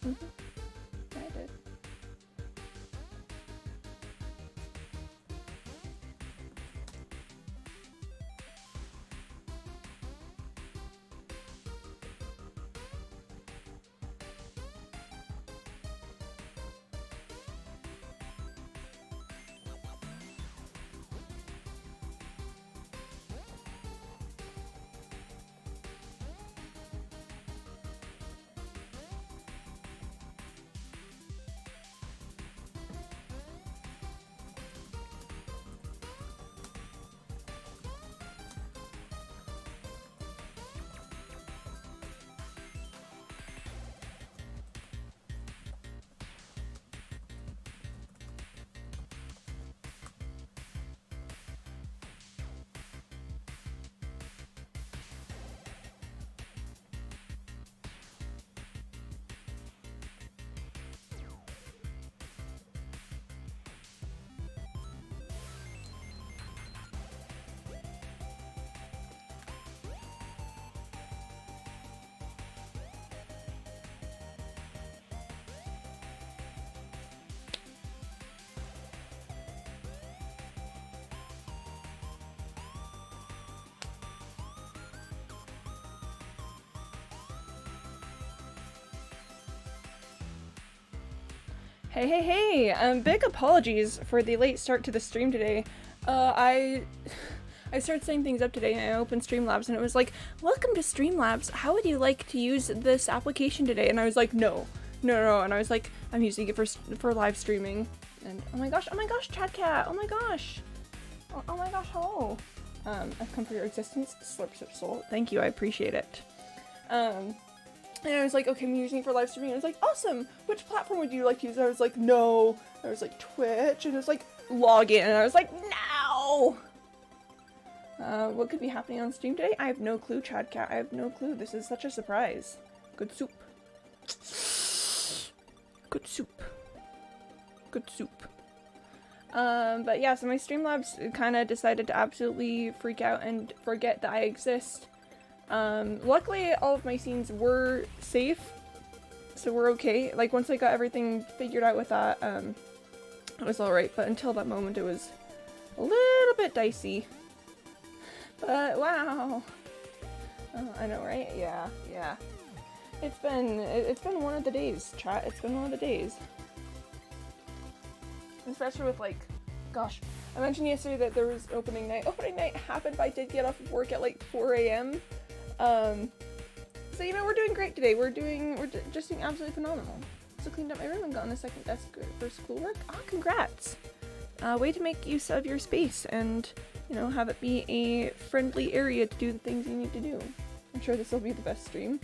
I did. Hey, big apologies for the late start to the stream today. I started setting things up today and I opened Streamlabs and it was like, welcome to Streamlabs, how would you like to use this application today? And I was like, no, and I was like, I'm using it for live streaming. And oh my gosh, Chadkat, oh my gosh, hello. I've come for your existence, slurps of soul, thank you, I appreciate it. And I was like, okay, I'm using it for live streaming. And I was like, awesome! Which platform would you like to use? And I was like, no. And I was like, Twitch. And it was like, log in. And I was like, no! What could be happening on stream today? I have no clue, Chadkat. I have no clue. This is such a surprise. Good soup. Good soup. Good soup. But yeah, so my Streamlabs kind of decided to absolutely freak out and forget that I exist. Luckily all of my scenes were safe, so we're okay. Like, once I got everything figured out with that, it was alright, but until that moment it was a little bit dicey. But wow. Oh, I know, right? Yeah. It's been one of the days, chat. It's been one of the days. Especially with, like, gosh, I mentioned yesterday that there was opening night. Opening night happened, but I did get off of work at like 4 AM. So you know, we're doing great today. We're just doing absolutely phenomenal. So cleaned up my room and got on a second desk for schoolwork. Ah, congrats! Way to make use of your space and, you know, have it be a friendly area to do the things you need to do. I'm sure this will be the best stream.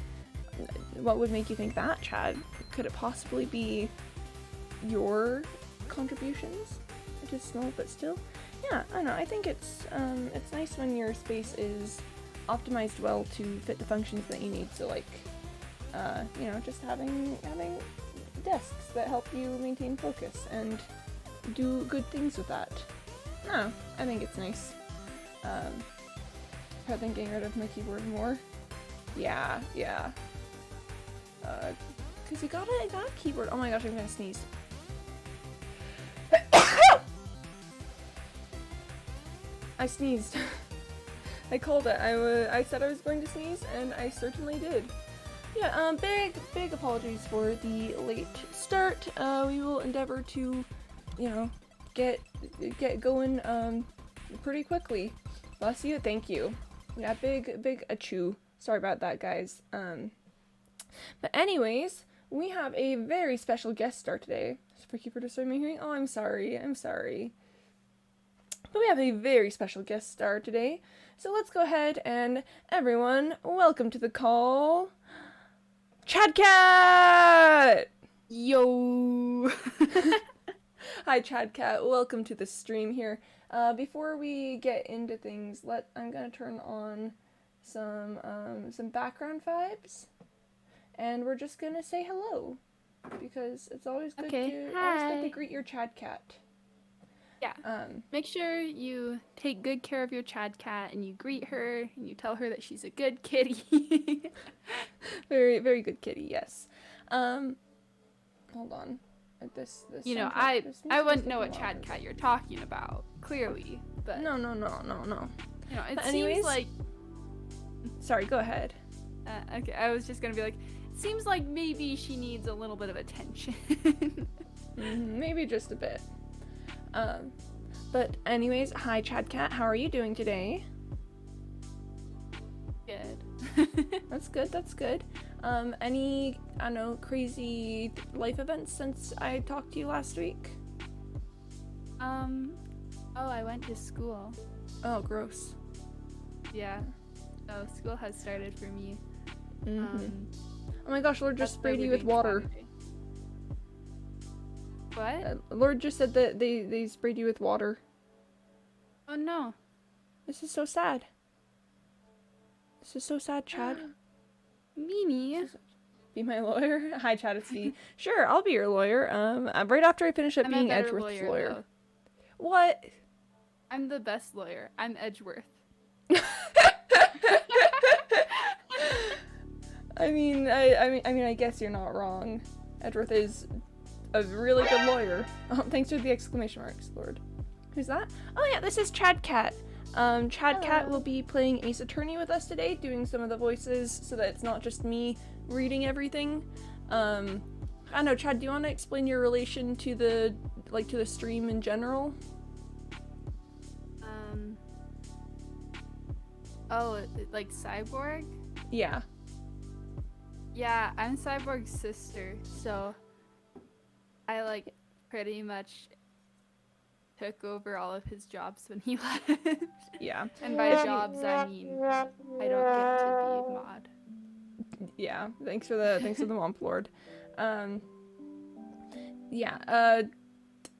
What would make you think that, Chad? Could it possibly be your contributions? It is small, but still. Yeah, I don't know. I think it's nice when your space is optimized well to fit the functions that you need. So like, you know, just having desks that help you maintain focus and do good things with that. No, I think it's nice. I think getting rid of my keyboard more. Yeah. Cause I got a keyboard. Oh my gosh, I'm gonna sneeze. I sneezed. I called it. I said I was going to sneeze, and I certainly did. Yeah, big apologies for the late start. We will endeavor to, you know, get going, pretty quickly. Bless you, thank you. Yeah, big achoo. Sorry about that, guys. But anyways, we have a very special guest star today. Thank you for disturbing my hearing. Oh, I'm sorry. But we have a very special guest star today. So let's go ahead and everyone, welcome to the call, Chadkat! Yo! Hi Chadkat, welcome to the stream here. Before we get into things, I'm gonna turn on some background vibes, and we're just gonna say hello, because it's always good to greet your Chadkat. Yeah. Make sure you take good care of your Chadkat and you greet her and you tell her that she's a good kitty. Very, very good kitty, yes. hold on. This You know, soundtrack- I this wouldn't music's know what taking a while. Chadkat you're talking about, clearly, but No. you know, it But seems anyways- like Sorry, go ahead. okay, I was just gonna be like, it seems like maybe she needs a little bit of attention. Maybe just a bit. But anyways, hi Chadkat, how are you doing today? Good. That's good. Any, I don't know, crazy life events since I talked to you last week? Oh, I went to school. Oh, gross. Yeah. So school has started for me. Oh my gosh, Lord just That's why sprayed we're you with doing water. Saturday. What? Lord just said that they sprayed you with water. Oh no. This is so sad. This is so sad, Chad. Mimi. Be my lawyer? Hi, Chad, it's V. Sure, I'll be your lawyer. Right after I finish up I'm being a better Edgeworth's lawyer, lawyer. though. What? I'm the best lawyer. I'm Edgeworth. I mean, I guess you're not wrong. Edgeworth is a really good lawyer. Oh, thanks for the exclamation marks, Lord. Who's that? Oh yeah, this is Chadkat. Chadkat will be playing Ace Attorney with us today, doing some of the voices so that it's not just me reading everything. I don't know, Chad, do you want to explain your relation to the stream in general? Oh, like Cyborg? Yeah. Yeah, I'm Cyborg's sister, so I like pretty much took over all of his jobs when he left. Yeah. And by jobs I mean I don't get to be mod. Yeah, thanks for the Womp Lord. Yeah,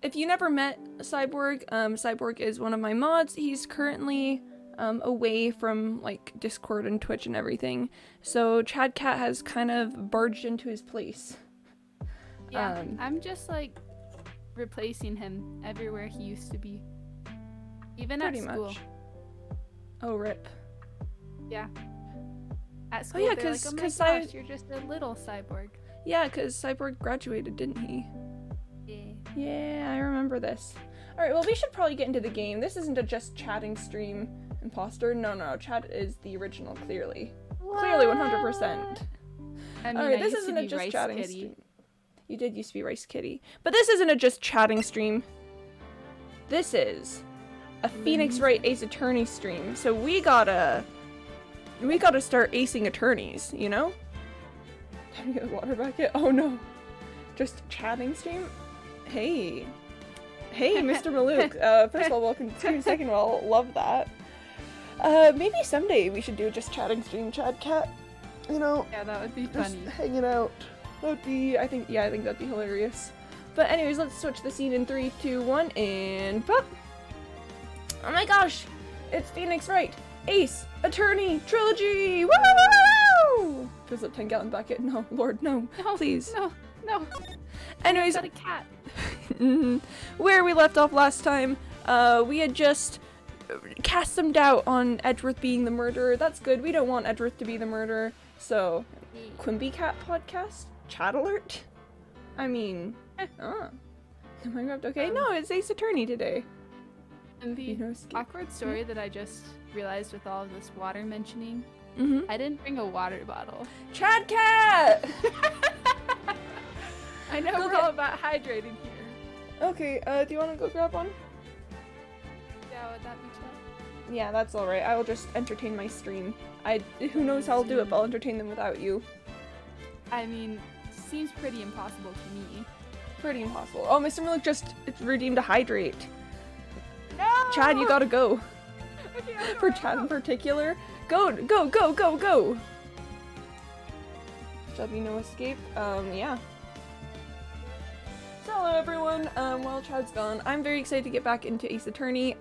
if you never met Cyborg, Cyborg is one of my mods. He's currently away from like Discord and Twitch and everything, so Chadkat has kind of barged into his place. Yeah, I'm just like replacing him everywhere he used to be, even at Pretty school. much. Oh, rip. Yeah. At school, yeah, they're like, 'cause- oh my 'cause gosh, you're just a little cyborg. Yeah, because Cyborg graduated, didn't he? Yeah. Yeah, I remember this. Alright, well, we should probably get into the game. This isn't a just chatting stream, imposter. No, Chad is the original, clearly. Clearly, 100%. I mean, Alright, I this used to isn't a be just Rice chatting Kitty. stream. You did used to be Rice Kitty. But this isn't a just chatting stream. This is a Phoenix Wright Ace Attorney stream. So we gotta start acing attorneys, you know? Time to get the water bucket. Oh no. Just chatting stream? Hey, Mr. Malouk. First of all, welcome to stream. Second of all, love that. Maybe someday we should do a just chatting stream, Chadkat. You know, Yeah, that would be just funny. hanging out. That would be, I think that'd be hilarious. But anyways, let's switch the scene in 3, 2, 1, and pop! Oh my gosh! It's Phoenix Wright! Ace! Attorney! Trilogy! Woo! Fills up 10-gallon bucket. No, Lord, no. No, Please. No. Anyways, Is that a cat? where we left off last time, we had just cast some doubt on Edgeworth being the murderer. That's good. We don't want Edgeworth to be the murderer. So, Quimby Cat podcast? Chat alert? I mean, oh. Am I grabbed? Okay, no, it's Ace Attorney today. And the No escape. awkward story that I just realized with all of this water mentioning, Mm-hmm. I didn't bring a water bottle. Chadkat! I know Go we're get- all about hydrating here. Okay, do you want to go grab one? Yeah, would that be chill? Yeah, that's alright. I will just entertain my stream. Who knows how I'll do it, but I'll entertain them without you. I mean, seems pretty impossible to me. Pretty impossible. Oh, Mr. Malik just redeemed a hydrate. No! Chad, you gotta go. Okay, I For don't Chad in know. particular. Go! Shall be no escape. Yeah. So hello everyone, while Chad's gone, I'm very excited to get back into Ace Attorney.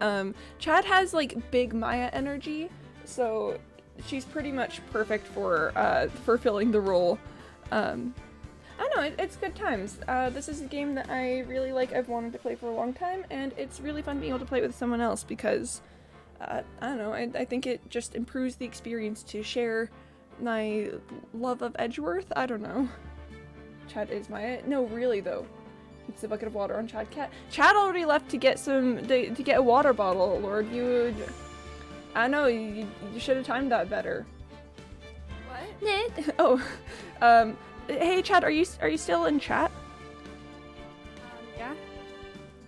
Chad has like big Maya energy, so she's pretty much perfect for fulfilling the role. I don't know, it's good times. This is a game that I really like, I've wanted to play for a long time, and it's really fun being able to play with someone else because, I don't know, I think it just improves the experience to share my love of Edgeworth. I don't know. Chad is Maya. No, really though. It's a bucket of water on Chadkat. Chad already left to get to get a water bottle, Lord. I know, you should have timed that better. What? Oh, hey Chad, are you still in chat? Yeah.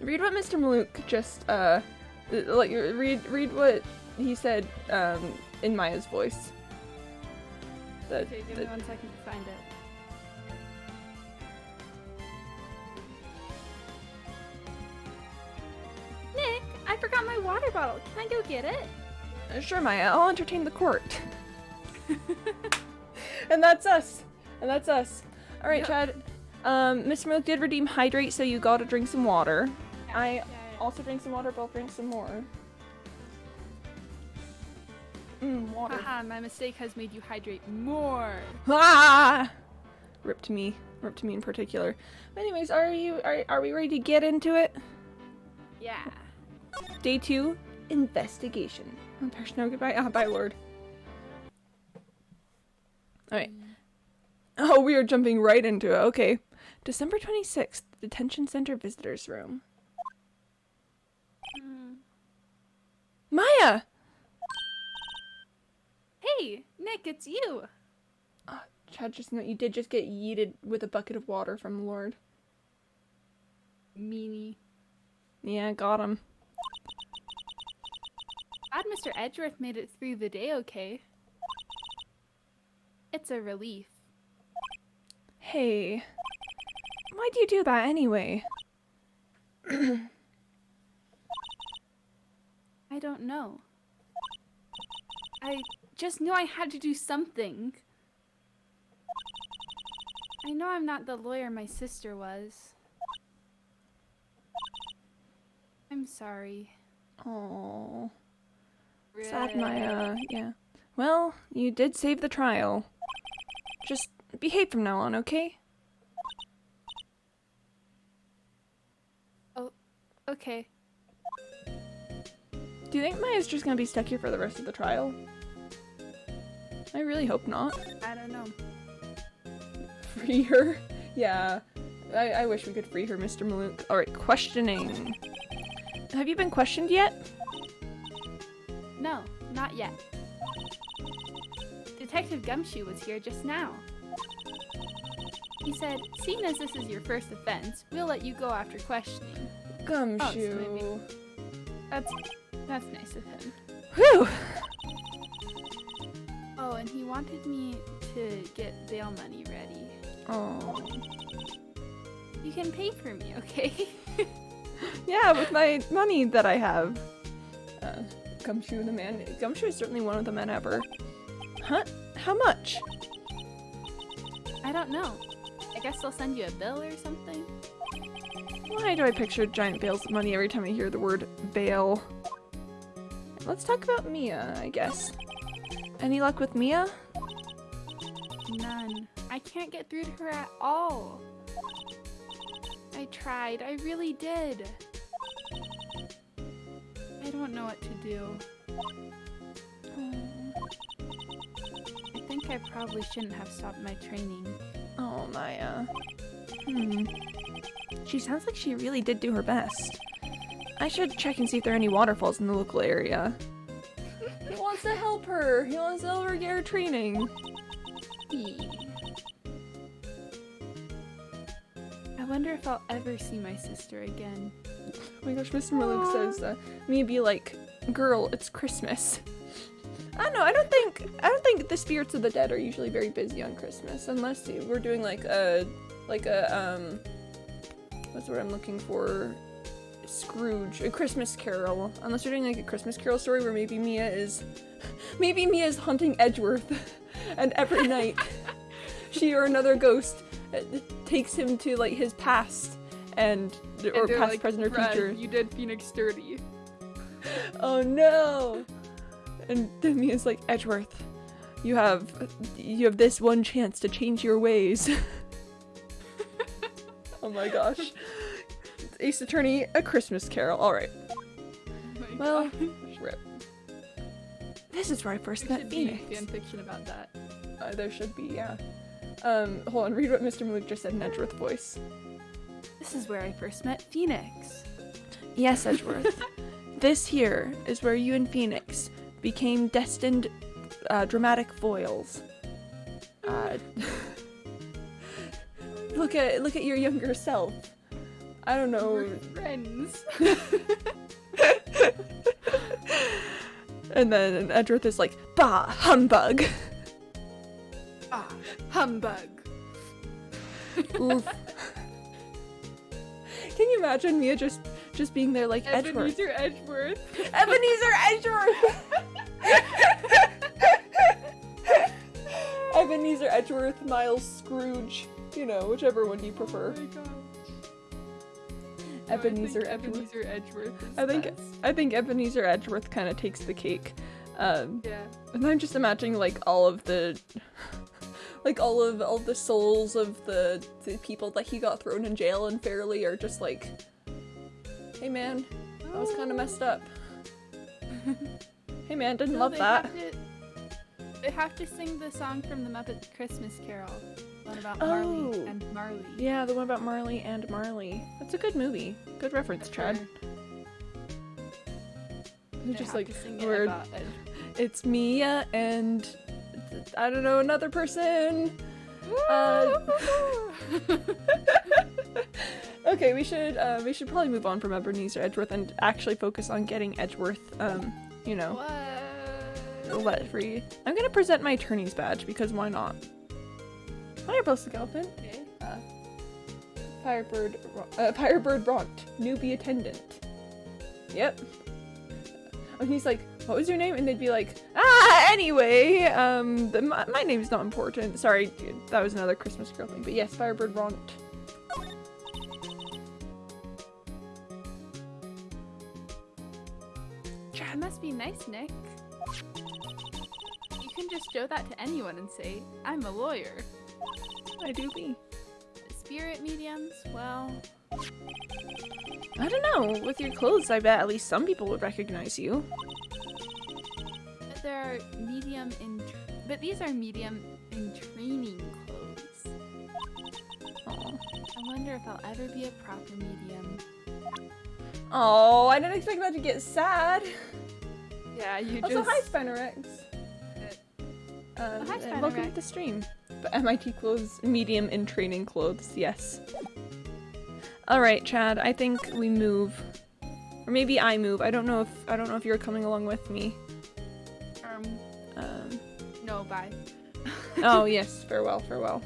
Read what Mr. Malouk just, read what he said, in Maya's voice. Okay, give me 1 second to find it. Nick, I forgot my water bottle. Can I go get it? Sure, Maya, I'll entertain the court. And that's us. Alright, Yep. Chad. Mr. Malouk did redeem hydrate, so you gotta drink some water. I Yeah. also drink some water, but I'll drink some more. Water. Haha, my mistake has made you hydrate more. Ah! Ripped me in particular. Anyways, are we ready to get into it? Yeah. Day 2, investigation. Oh, there's no goodbye. Ah, bye, Lord. Alright. Oh, we are jumping right into it. Okay. December 26th, Detention Center Visitors Room. Maya! Hey, Nick, it's you. Chad, you did just get yeeted with a bucket of water from the Lord. Meanie. Yeah, got him. Glad Mr. Edgeworth made it through the day okay. It's a relief. Hey. Why'd you do that anyway? I don't know. I just knew I had to do something. I know I'm not the lawyer my sister was. I'm sorry. Oh. Sad Maya, yeah. Well, you did save the trial. Just behave from now on, okay? Oh, okay. Do you think Maya's just gonna be stuck here for the rest of the trial? I really hope not. I don't know. Free her? Yeah. I wish we could free her, Mr. Malouk. Alright, questioning. Have you been questioned yet? No, not yet. Detective Gumshoe was here just now. He said, seeing as this is your first offense, we'll let you go after questioning. Gumshoe. That's nice of him. Whew! Oh, and he wanted me to get bail money ready. Oh. You can pay for me, okay? Yeah, with my money that I have. Gumshoe the man. Gumshoe is certainly one of the men ever. Huh? How much? I don't know. I guess they'll send you a bill or something? Why do I picture giant bales of money every time I hear the word bail? Let's talk about Mia, I guess. Any luck with Mia? None. I can't get through to her at all. I tried. I really did. I don't know what to do. I think I probably shouldn't have stopped my training. Oh, Maya. She sounds like she really did do her best. I should check and see if there are any waterfalls in the local area. He wants to help her! He wants to help her get her training! I wonder if I'll ever see my sister again. Oh my gosh, Mr. Malouk says, me be like, girl, it's Christmas. I don't know, I don't think the spirits of the dead are usually very busy on Christmas, unless we're doing like a, what's the word I'm looking for? Scrooge, a Christmas Carol. Unless you're doing like a Christmas Carol story where maybe Mia is hunting Edgeworth, and every night she or another ghost takes him to like his past or past, like, present, or future. You did Phoenix Sturdy. Oh no! And then Mia's like, Edgeworth, you have this one chance to change your ways. Oh my gosh. Ace Attorney, A Christmas Carol. Alright. Oh Well, gosh. rip. This is where I first There met should be Phoenix. fan fiction about that. There should be, yeah. Hold on, read what Mr. Malik just said in Edgeworth voice. This is where I first met Phoenix. Yes, Edgeworth. This here is where you and Phoenix became destined dramatic foils. Look at your younger self. I don't know. We're friends. And then Edgeworth is like, bah, humbug. Ah, humbug. Oof. Can you imagine Mia just being there like Edgeworth? Ebenezer Edgeworth. Ebenezer Edgeworth! Ebenezer Edgeworth, Miles Scrooge. You know, whichever one you prefer. Oh my gosh. Ebenezer No, I think Edgeworth. Ebenezer Edgeworth is I think Ebenezer Edgeworth kind of takes the cake. Yeah. And I'm just imagining like all of the all the souls of the people that he got thrown in jail unfairly are just like, hey man, that was kind of messed up. Hey man, didn't love that. They have to sing the song from the Muppet Christmas Carol. One about Marley and Marley. Yeah, the one about Marley and Marley. That's a good movie. Good reference, Chad. You're just like, it's Mia and I don't know, another person. Okay, we should probably move on from Ebenezer Edgeworth and actually focus on getting Edgeworth, you know, let free. I'm gonna present my attorney's badge because why not? Hi, Postal Elephant. Okay. Firebird Bront, newbie attendant. Yep. And he's like, what was your name? And they'd be like, anyway, my name's not important. Sorry, dude, that was another Christmas Carol thing. But yes, Firebird Bront. That must be nice, Nick. You can just show that to anyone and say, I'm a lawyer. I do be. Spirit mediums, well... I don't know. With your clothes, I bet at least some people would recognize you. But there are medium in... But these are medium in training clothes. Aww. I wonder if I'll ever be a proper medium. Oh, I didn't expect that to get sad. Yeah, you also, just... hi, Spinerex. Hi, And welcome to the stream. But MIT clothes, medium in training clothes, yes. Alright, Chad, I think we move. Or maybe I move. I don't know if you're coming along with me. No, bye. Oh, yes, farewell, farewell.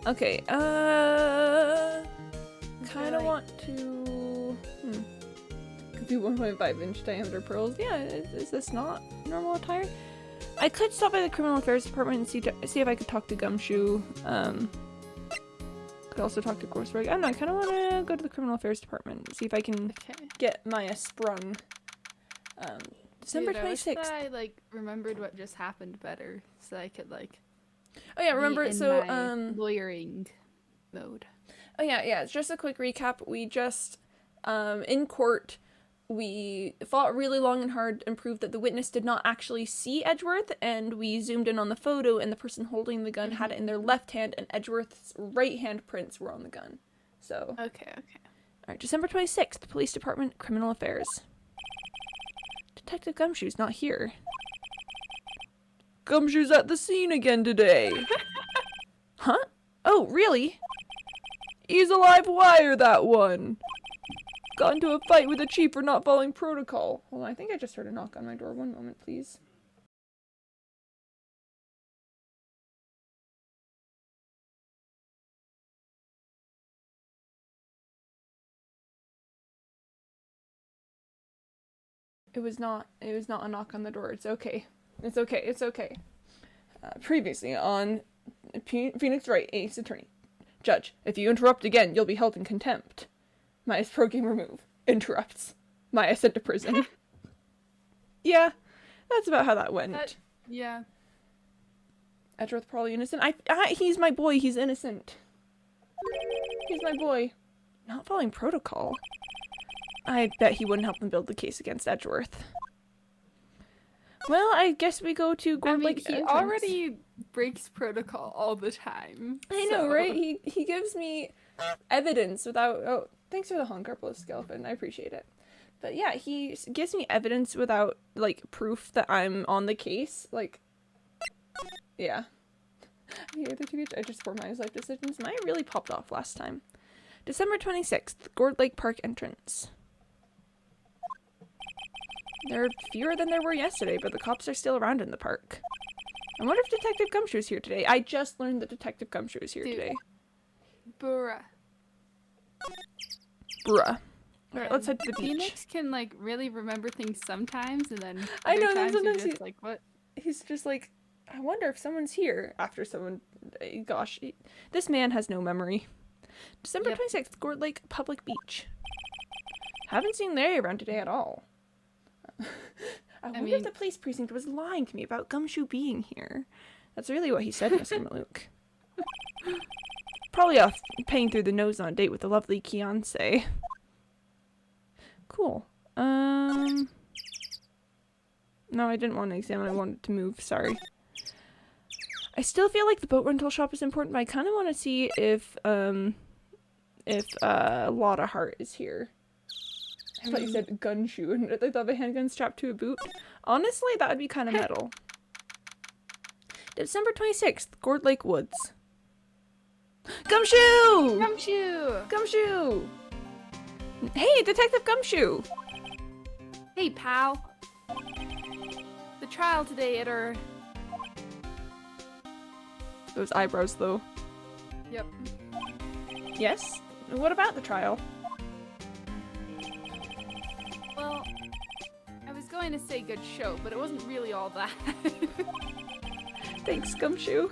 Okay, kinda want to... Could be 1.5 inch diameter pearls. Yeah, is this not normal attire? I could stop by the criminal affairs department and see if I could talk to Gumshoe. Could also talk to Grossberg. I don't know, I kind of want to go to the criminal affairs department and see if I can get Maya sprung. December 26th. I like remembered what just happened better, so I could like. Oh yeah, remember so lawyering mode. Oh yeah. Just a quick recap. We just in court. We fought really long and hard and proved that the witness did not actually see Edgeworth, and we zoomed in on the photo, and the person holding the gun had it in their left hand, and Edgeworth's right hand prints were on the gun. So. Okay. Alright, December 26th, Police Department, Criminal Affairs. Detective Gumshoe's not here. Gumshoe's at the scene again today. Huh? Oh, really? He's a live wire, that one. Got into a fight with a chief for not following protocol. Hold on, I think I just heard a knock on my door. One moment, please. It was not a knock on the door. It's okay. It's okay. Previously on Phoenix Wright, Ace Attorney. Judge, if you interrupt again, you'll be held in contempt. Maya's pro game remove. Interrupts. Maya sent to prison. Yeah, that's about how that went. Yeah. Edgeworth probably innocent. He's my boy. He's innocent. He's my boy. Not following protocol. I bet he wouldn't help them build the case against Edgeworth. Well, I guess we go to Gourd Lake he entrance. already breaks protocol all the time. I know, right? He gives me evidence without... Oh, thanks for the honker, skeleton. I appreciate it. But yeah, he gives me evidence without, like, proof that I'm on the case. Like, yeah. I just for my life decisions. Mine really popped off last time. December 26th, Gourd Lake Park entrance. There are fewer than there were yesterday, but the cops are still around in the park. I wonder if Detective Gumshoe's here today. I just learned that Detective Gumshoe is here today. Bruh. Alright, let's head to the beach. Phoenix can, like, really remember things sometimes, and then I know, other times sometimes you're just like, what? He's just like, I wonder if someone's here after someone... Gosh, this man has no memory. December 26th, Gourd Lake Public Beach. Haven't seen Larry around today at all. I wonder if the police precinct was lying to me about Gumshoe being here. That's really what he said, Mr. Malouk. Probably off paying through the nose on a date with a lovely Kiance. Cool. No, I didn't want to examine. I wanted to move. Sorry. I still feel like the boat rental shop is important, but I kind of want to see if Lotta Hart is here. I thought you said gun shoe, and I thought the handgun strapped to a boot. Honestly, that would be kind of metal. December 26th, Gourd Lake Woods. Gumshoe! Gumshoe! Gumshoe! Hey, Detective Gumshoe! Hey, pal. The trial today at our... Those eyebrows, though. Yep. Yes? What about the trial? Well, I was going to say good show, but it wasn't really all that. Thanks, Gumshoe.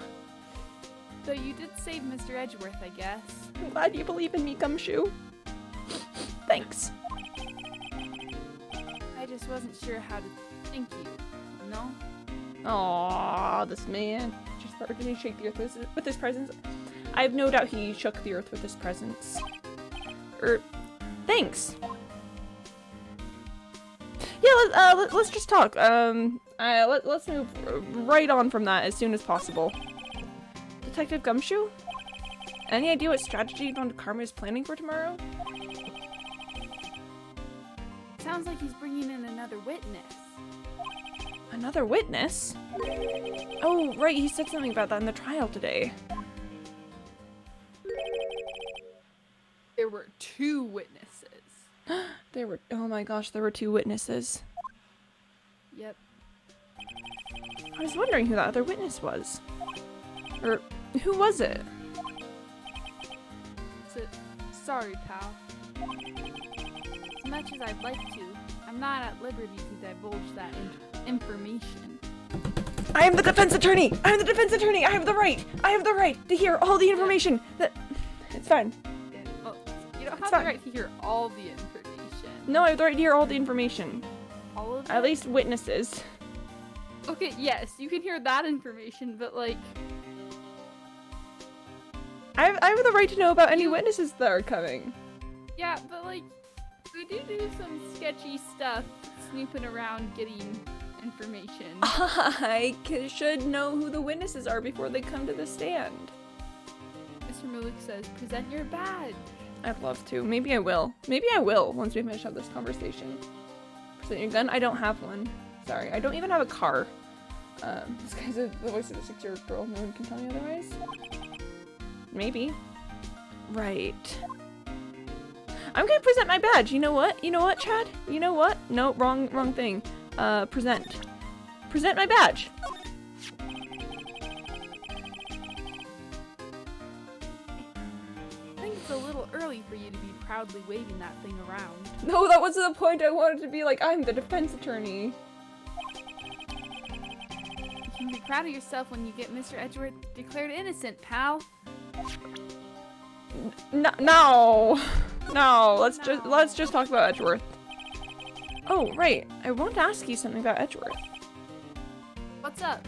Though you did save Mr. Edgeworth, I guess. I'm glad you believe in me, Gumshoe. Thanks. I just wasn't sure how to thank you, no? Aww, this man. Just started to shake the earth with his presence. I have no doubt he shook the earth with his presence. Thanks. Yeah, let's just talk. Let's move right on from that as soon as possible. Detective Gumshoe? Any idea what strategy Von Karma is planning for tomorrow? Sounds like he's bringing in another witness. Another witness? Oh, right, he said something about that in the trial today. There were 2 witnesses. Oh my gosh, there were 2 witnesses. Yep. I was wondering who that other witness was. Or, who was it? Sorry, pal. As much as I'd like to, I'm not at liberty to divulge that information. I am the defense attorney! I'm the defense attorney! I have the right! I have the right to hear all the information! It's fine. Well, you don't have the right to hear all the information. No, I have the right to hear all the information. All of it? At least witnesses. Okay, yes, you can hear that information, but like... I have the right to know about any witnesses that are coming. Yeah, but like, we do some sketchy stuff, snooping around getting information. I should know who the witnesses are before they come to the stand. Mr. Malouk says, present your badge. I'd love to. Maybe I will. Maybe I will once we finish up this conversation. Present your gun? I don't have one. Sorry, I don't even have a car. This guy's the voice of a 6-year-old girl. No one can tell me otherwise. Maybe. Right. I'm gonna present my badge. You know what? You know what, Chad? You know what? No, wrong thing. Present. Present my badge. I think it's a little early for you to be proudly waving that thing around. No, that wasn't the point. I wanted to be like, I'm the defense attorney. You can be proud of yourself when you get Mr. Edgeworth declared innocent, pal. No. Let's just talk about Edgeworth. Oh, right. I want to ask you something about Edgeworth. What's up?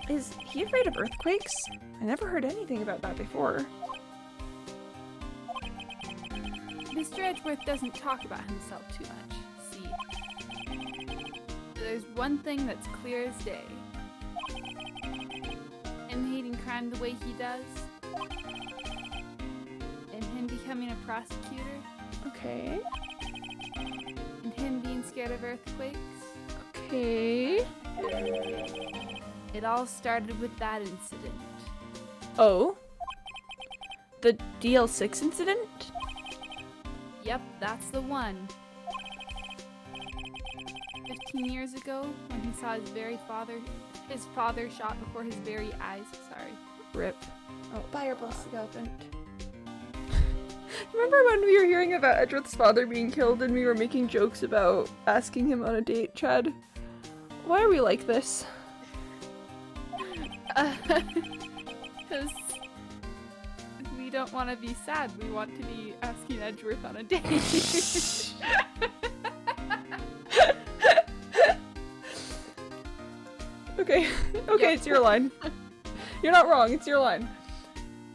Is he afraid of earthquakes? I never heard anything about that before. Mr. Edgeworth doesn't talk about himself too much. See, there's one thing that's clear as day. Him hating crime the way he does. And him becoming a prosecutor. Okay. And him being scared of earthquakes. Okay. It all started with that incident. Oh? The DL6 incident? Yep, that's the one. 15 years ago, when he saw his father shot before his very eyes. Sorry. Rip. Oh, buy your boss girlfriend. Remember when we were hearing about Edgeworth's father being killed and we were making jokes about asking him on a date, Chad? Why are we like this? Because we don't want to be sad. We want to be asking Edgeworth on a date. Okay, okay, Yep. It's your line. You're not wrong, it's your line.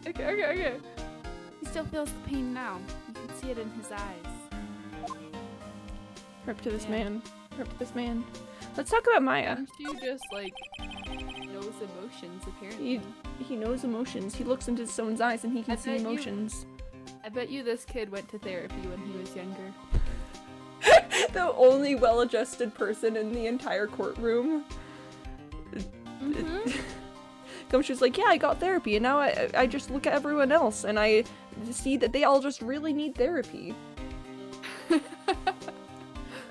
Okay. He still feels the pain now. You can see it in his eyes. Rip to this Yeah. man. Rip to this man. Let's talk about Maya. She just like knows emotions apparently. He knows emotions. He looks into someone's eyes and he can I see bet you- emotions. I bet you this kid went to therapy when he was younger. The only well-adjusted person in the entire courtroom. Mm-hmm. Gumshoe's like, yeah, I got therapy, and now I just look at everyone else, and I see that they all just really need therapy.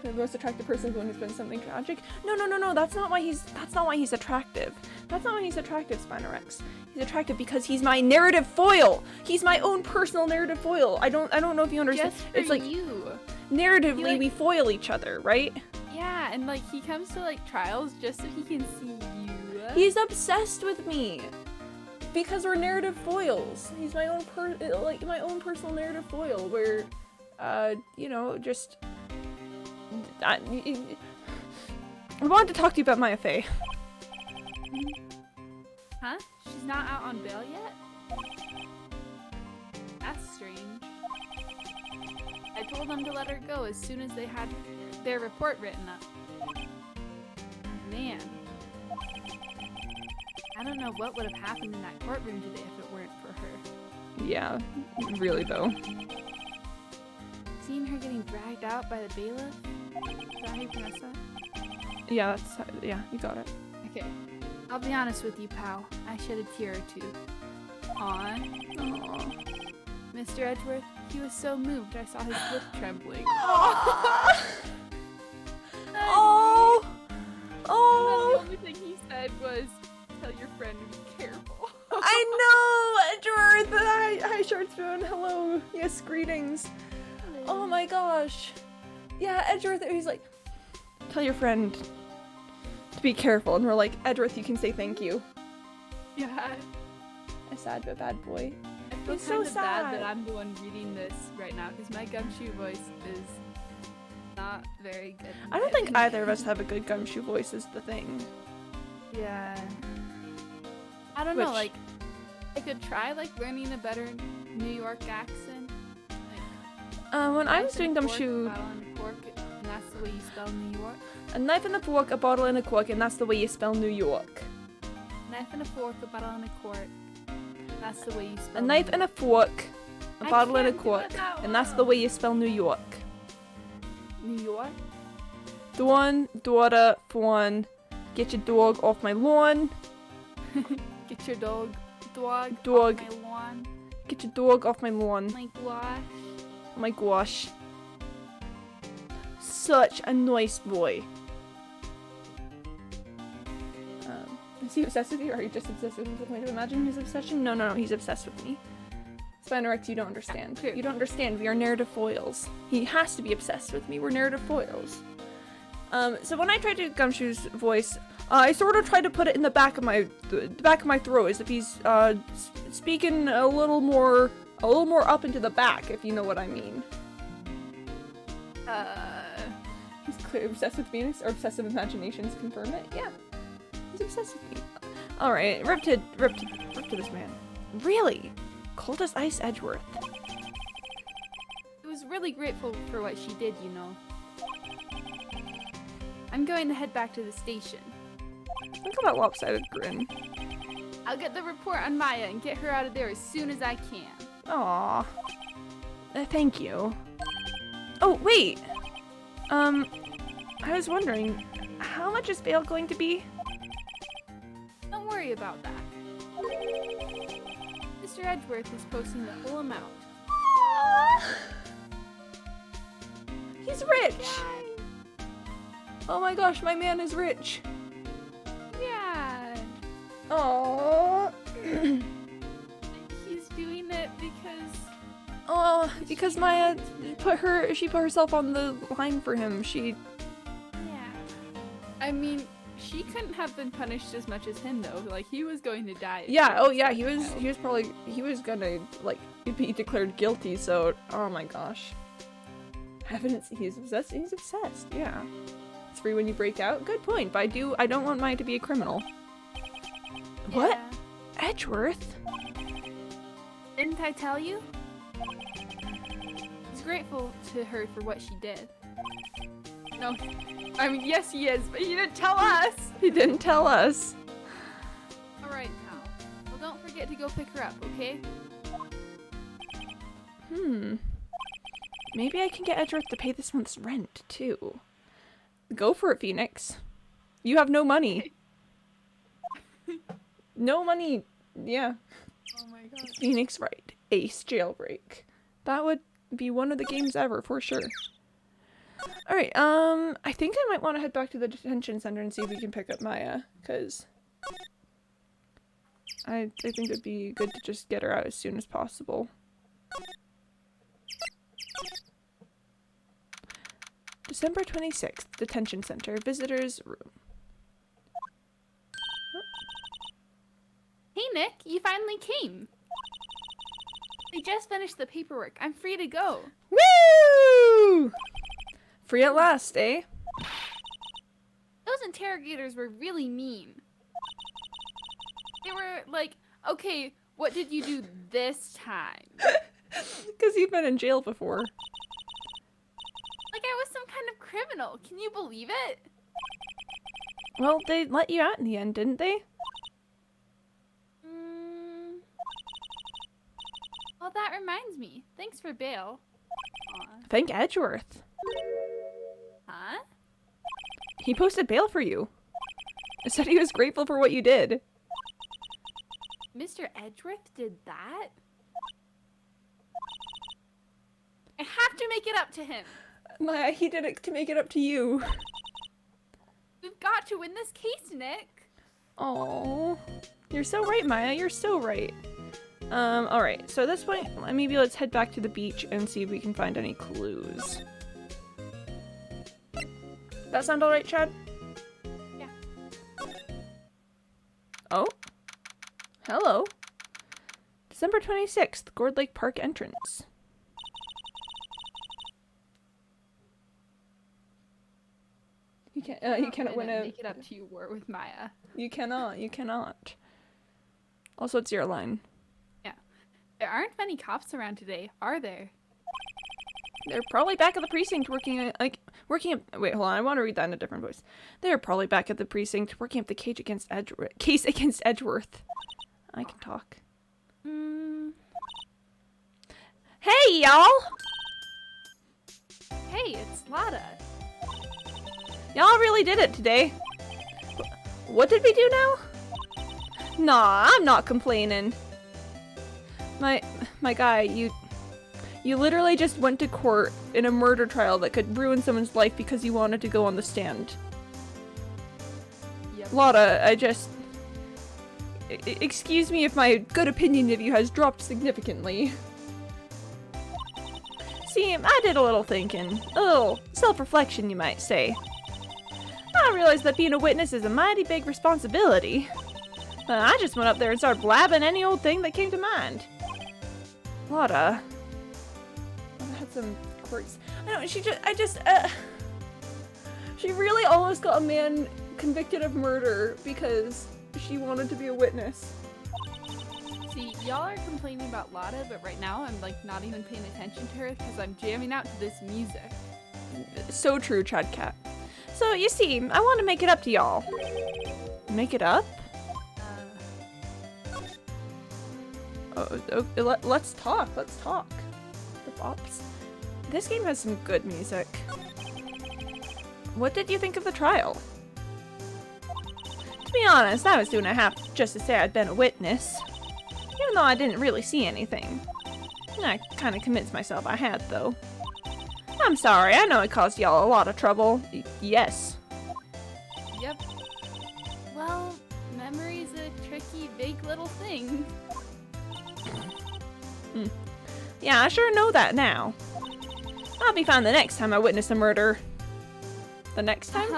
The most attractive person is the one who's been something tragic. No, that's not why he's attractive. That's not why he's attractive, Spinorex. He's attractive because he's my narrative foil. He's my own personal narrative foil. I don't know if you understand. Just for It's like you. narratively He, we foil each other, right? Yeah, and like he comes to like trials just so he can see you. He's obsessed with me because we're narrative foils. He's my own my own personal narrative foil where, just. I wanted to talk to you about Maya Fey. Huh? She's not out on bail yet? That's strange. I told them to let her go as soon as they had their report written up. Man. I don't know what would have happened in that courtroom today if it weren't for her. Yeah, really though. Seeing her getting dragged out by the bailiff? Is that how you pronounce that? Yeah, you got it. Okay. I'll be honest with you, pal. I shed a tear or two. Aw. Aww. Mr. Edgeworth, he was so moved I saw his lip trembling. Oh! And Oh! then the only thing he said was, tell your friend to be careful. I know! Edgeworth! Hi, Short Spoon. Hello. Yes, greetings. Oh my gosh. Yeah, Edgeworth, he's like, tell your friend to be careful. And we're like, Edgeworth, you can say thank you. Yeah. A sad but bad boy. I feel He's kind so of bad sad. that I'm the one reading this right now because my gumshoe voice is not very good. in I don't my think opinion. either of us have a good gumshoe voice is the thing. Yeah. I don't know, Which- like, I could try, like, learning a better New York accent. When I was Knife and doing a fork, gumshoe, bottle and a cork, and that's the way you spell New York. a knife and a fork, a bottle and a cork, and that's the way you spell New York. Knife and a fork, a bottle and a cork. That's the way you spell A knife New and a York. fork, a I bottle and a can't do it cork, that and that's the well. way you spell New York. New York? Dawn, daughter, fawn, get your dog off my lawn. Get your dog Dog. off my lawn. Get your dog off my lawn. My gosh. Oh my gosh. Such a nice boy. Is he obsessed with you, or are you just obsessed with him to the point of imagining his obsession? No, he's obsessed with me. Spinorex, you don't understand. True. You don't understand. We are narrative foils. He has to be obsessed with me. We're narrative foils. So when I tried to do Gumshoe's voice, I sort of tried to put it in the back of my throat, as if he's speaking a little more up into the back, if you know what I mean. He's clearly obsessed with Venus, or obsessive imaginations confirm it. Yeah, he's obsessed with me. All right, rip to this man. Really, cold as ice, Edgeworth. I was really grateful for what she did, you know. I'm going to head back to the station. Look at that lopsided grin. I'll get the report on Maya and get her out of there as soon as I can. Aw. Thank you. Oh, wait! I was wondering, how much is bail going to be? Don't worry about that. Mr. Edgeworth is posting the full amount. He's rich! Oh my gosh, my man is rich. Yeah. Aww. He's doing it because... Oh, because Maya she put herself on the line for him. Yeah. I mean, she couldn't have been punished as much as him though. Like, he was going to die. Yeah, oh yeah, he was gonna, like, be declared guilty, so, oh my gosh. He's obsessed, yeah. It's free when you break out? Good point, but I don't want Maya to be a criminal. Yeah. What? Edgeworth? Didn't I tell you? He's grateful to her for what she did. No, I mean, yes he is, but he didn't tell us! He didn't tell us. Alright, pal. Well, don't forget to go pick her up, okay? Maybe I can get Edgeworth to pay this month's rent, too. Go for it, Phoenix. You have no money. No money. Yeah. Oh my god. Phoenix right. Ace jailbreak. That would be one of the games ever, for sure. Alright, I think I might want to head back to the detention center and see if we can pick up Maya, because I think it'd be good to just get her out as soon as possible. December 26th, detention center, visitors room. Hey Nick, you finally came. I just finished the paperwork. I'm free to go. Woo! Free at last, eh? Those interrogators were really mean. They were like, okay, what did you do this time? Because you've been in jail before. Like I was some kind of criminal. Can you believe it? Well, they let you out in the end, didn't they? Well, that reminds me. Thanks for bail. Aw. Thank Edgeworth. Huh? He posted bail for you. Said he was grateful for what you did. Mr. Edgeworth did that? I have to make it up to him. Maya, he did it to make it up to you. We've got to win this case, Nick. Oh, you're so right, Maya. You're so right. Alright, so at this point, maybe let's head back to the beach and see if we can find any clues. That sound alright, Chad? Yeah. Oh? Hello. December 26th, Gourd Lake Park entrance. You cannot win a... Make it up to you war with Maya. You cannot. Also, it's your line. Yeah. There aren't many cops around today, are there? They're probably back at the precinct working at, wait, hold on, I want to read that in a different voice. They're probably back at the precinct working up the case against Edgeworth. I can talk. Hey, y'all! Hey, it's Lada. Y'all really did it today. What did we do now? Nah, I'm not complaining. My guy, you literally just went to court in a murder trial that could ruin someone's life because you wanted to go on the stand. Yep. Lotta, excuse me if my good opinion of you has dropped significantly. See, I did a little thinking. A little self-reflection, you might say. I realized that being a witness is a mighty big responsibility. I just went up there and started blabbing any old thing that came to mind. Lotta. I had some quirks. I know, she really almost got a man convicted of murder because she wanted to be a witness. See, y'all are complaining about Lada, but right now I'm like not even paying attention to her because I'm jamming out to this music. So true, Chadkat. So, you see, I want to make it up to y'all. Make it up? Let's talk. Let's talk. The bops. This game has some good music. What did you think of the trial? To be honest, I was doing a half just to say I'd been a witness. Even though I didn't really see anything. I kind of convinced myself I had, though. I'm sorry, I know it caused y'all a lot of trouble. Yes. Yep. Well, memory's a tricky, big little thing. Yeah, I sure know that now. I'll be fine the next time I witness a murder. The next time?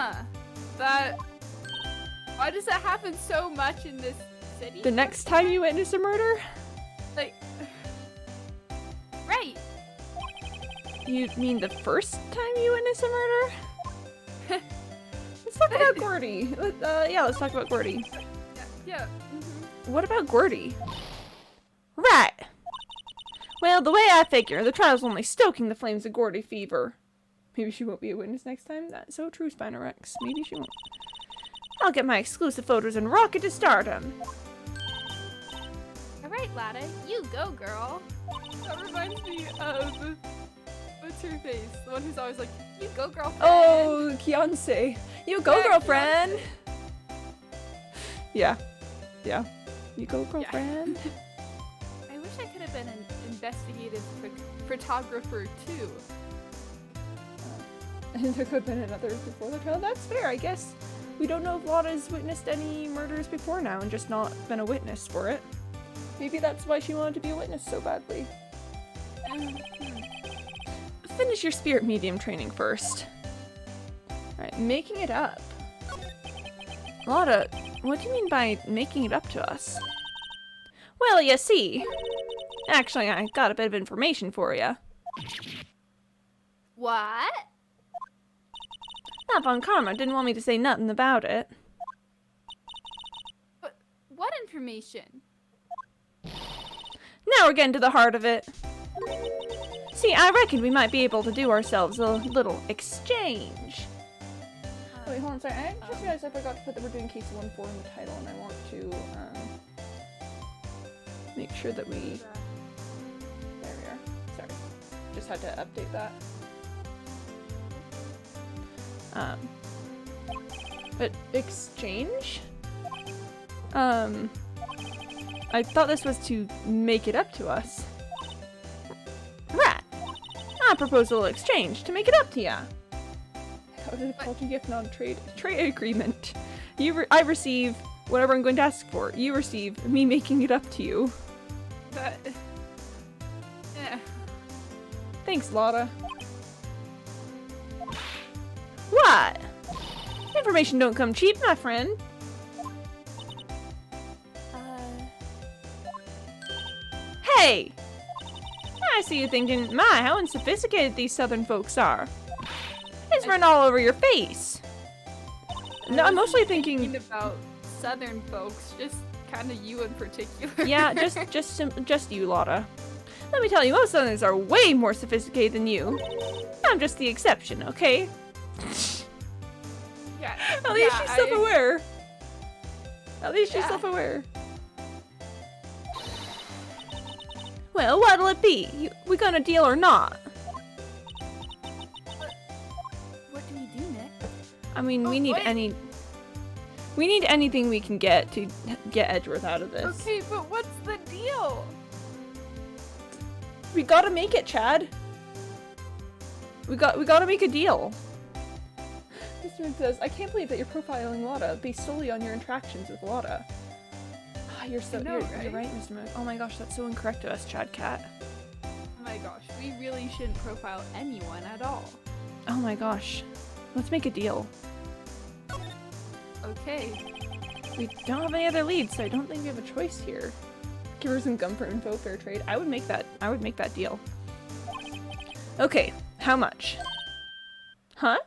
Why does that happen so much in this city? The next time you witness a murder? Like... Right. You mean the first time you witness a murder? Let's talk about Gordy. Yeah, let's talk about Gordy. Yeah. What about Gordy? Right. Well, the way I figure, the trial's only stoking the flames of Gordy fever. Maybe she won't be a witness next time. That's so true, Spinorex. Maybe she won't. I'll get my exclusive photos and rocket to stardom. Alright, Lada, you go, girl. That reminds me of... What's her face? The one who's always like, you go, girlfriend. Oh, Beyonce. You go, Yeah, girlfriend. Yeah. You go, girlfriend. I wish I could have been an investigative photographer, too. And there could have been another before the trial. That's fair, I guess. We don't know if Lotta's witnessed any murders before now and just not been a witness for it. Maybe that's why she wanted to be a witness so badly. Finish your spirit medium training first. Alright, making it up. Lotta, what do you mean by making it up to us? Well, you see. Actually, I got a bit of information for you. What? Not on Karma didn't want me to say nothing about it. But what information? Now we're getting to the heart of it. See, I reckon we might be able to do ourselves a little exchange. Wait, hold on, sorry. I just realized I forgot to put that we're doing case 1-4 in the title, and I want to make sure that we... There we are. Sorry. Just had to update that. But exchange? I thought this was to make it up to us. Right. I propose a little exchange to make it up to ya. How did it call to gift non-trade agreement? I receive whatever I'm going to ask for. You receive me making it up to you. But... Yeah. Thanks, Lotta. What? Information don't come cheap, my friend. Hey! I see you thinking, my, how unsophisticated these southern folks are. It's run all over your face. No, I'm mostly thinking about southern folks, just kind of you in particular. Yeah, just you, Lotta. Let me tell you, most southerners are way more sophisticated than you. I'm just the exception, okay? Yeah. At least she's self-aware. At least she's self-aware. Well, what'll it be? We gonna deal or not? What do we do, Nick? I mean, we need anything we can get to get Edgeworth out of this. Okay, but what's the deal? We gotta make it, Chad. We gotta make a deal. Mr. Moon says, I can't believe that you're profiling Lotta based solely on your interactions with Lotta. You're right, Mr. Moon. Oh my gosh, that's so incorrect of us, Chadkat. Oh my gosh, we really shouldn't profile anyone at all. Oh my gosh. Let's make a deal. Okay. We don't have any other leads, so I don't think we have a choice here. Give her some gum for info, fair trade. I would make that deal. Okay, how much? Huh?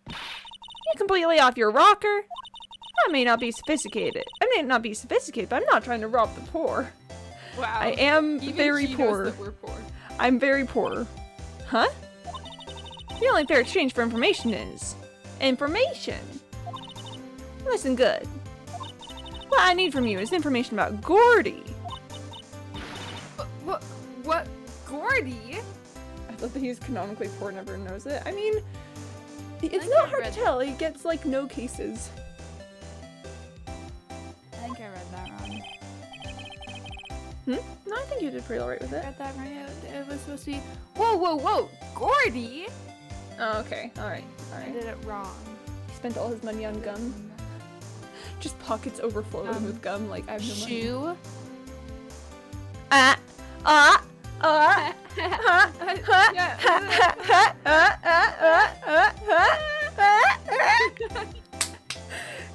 You completely off your rocker? I may not be sophisticated. But I'm not trying to rob the poor. Wow. I am Even very she poor. knows that we're poor. I'm very poor. Huh? The only fair exchange for information is Information. Listen good. What I need from you is information about Gordy. What? Gordy? I thought that he was canonically poor and everyone knows it. I mean, it's think not I've hard to read tell. He gets like no cases. I think I read that wrong. No, I think you did pretty alright with it. I read that right. It was supposed to be. Whoa! Gordy! Oh, okay. Alright. I did it wrong. He spent all his money on gum. Just pockets overflowing with gum. Like, I have no money. Shoe.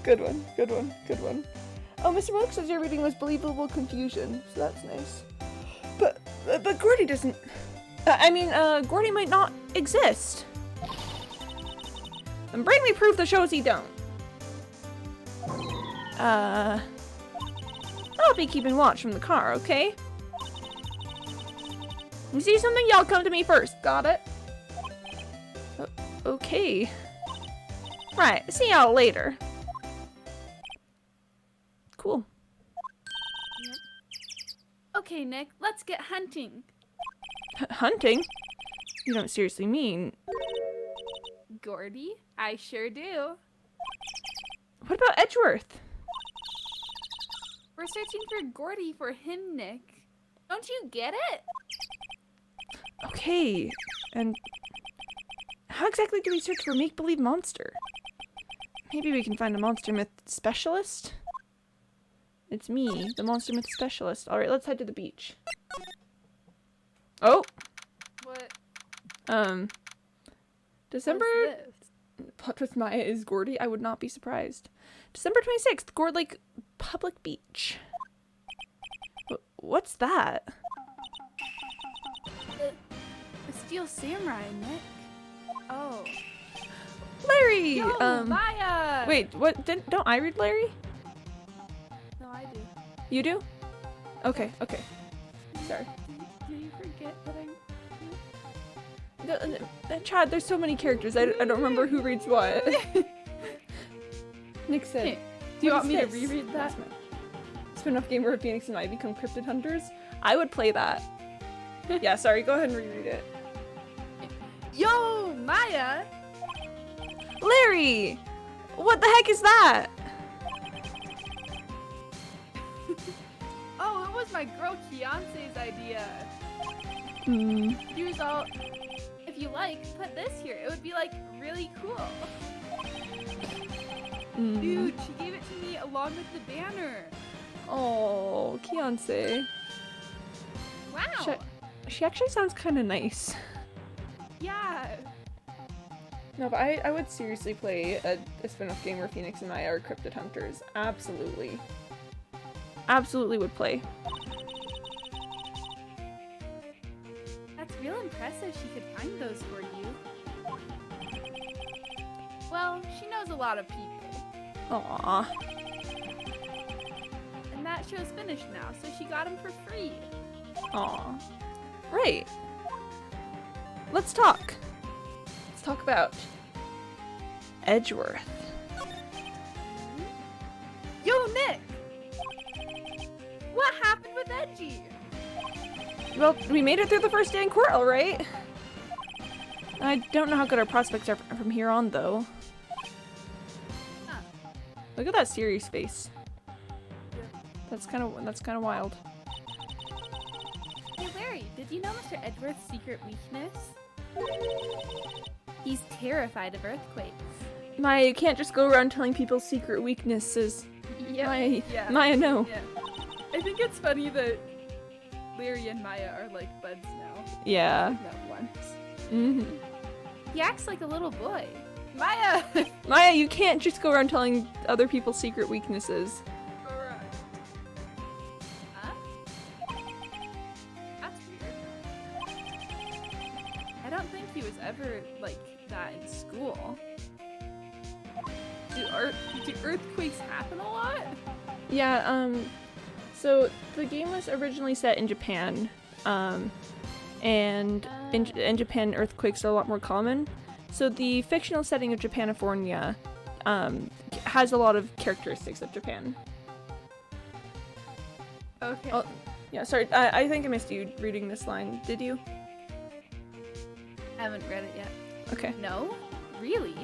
Good one. Oh, Mr. Milk says your reading was believable confusion, so that's nice. But Gordy doesn't. Gordy might not exist. And bring me proof that shows he don't. I'll be keeping watch from the car, okay? You see something? Y'all come to me first. Got it? Okay. Right. See y'all later. Cool. Yep. Okay, Nick. Let's get hunting. Hunting? You don't seriously mean... Gordy? I sure do. What about Edgeworth? We're searching for Gordy for him, Nick. Don't you get it? Okay. And... how exactly do we search for make-believe monster? Maybe we can find a monster myth specialist? It's me, the monster myth specialist. Alright, let's head to the beach. Oh! What? December... What's this? Plot with Maya is Gordy? I would not be surprised. December 26th, Gourd Lake Public Beach. What's that? The Steel Samurai, Nick. Oh. Larry! Yo, Maya! Wait, what? Don't I read Larry? No, I do. You do? Okay. Sorry. Do you forget that Chad, there's so many characters. I don't remember who reads what. Nick said, Hey, do you "What want me is to this?" reread that? Spin-off game where Phoenix and I become cryptid hunters? I would play that. Yeah, sorry, go ahead and reread it. Yo, Maya! Larry! What the heck is that? Oh, it was my girl Keonce's idea. She was all, if you like, put this here. It would be like really cool. Dude, she gave it to me along with the banner. Oh, Keonce. Wow. She actually sounds kind of nice. Yeah. No, but I would seriously play a spin-off game where Phoenix and Maya are cryptid hunters. Absolutely. Absolutely would play. That's real impressive she could find those for you. Well, she knows a lot of people. Aww. And that show's finished now, so she got them for free. Aww. Right. Let's talk. Let's talk about Edgeworth. Yo, Nick! What happened with Edgy? Well, we made it through the first day in court, all right? I don't know how good our prospects are from here on, though. Huh. Look at that serious face. That's kind of wild. Hey, Larry, did you know Mr. Edgeworth's secret weakness? He's terrified of earthquakes. Maya, you can't just go around telling people secret weaknesses. Yeah. Maya, no. Yeah. I think it's funny that Larry and Maya are like buds now. Yeah. Not once. Mm-hmm. He acts like a little boy. Maya! Maya, you can't just go around telling other people secret weaknesses. Correct. Huh? That's weird. I don't think he was ever like that in school. Do earthquakes happen a lot? Yeah, so the game was originally set in Japan, and in Japan earthquakes are a lot more common. So the fictional setting of Japanifornia has a lot of characteristics of Japan. Okay. Oh, yeah, sorry. I think I missed you reading this line. Did you? I haven't read it yet. Okay. No? Really?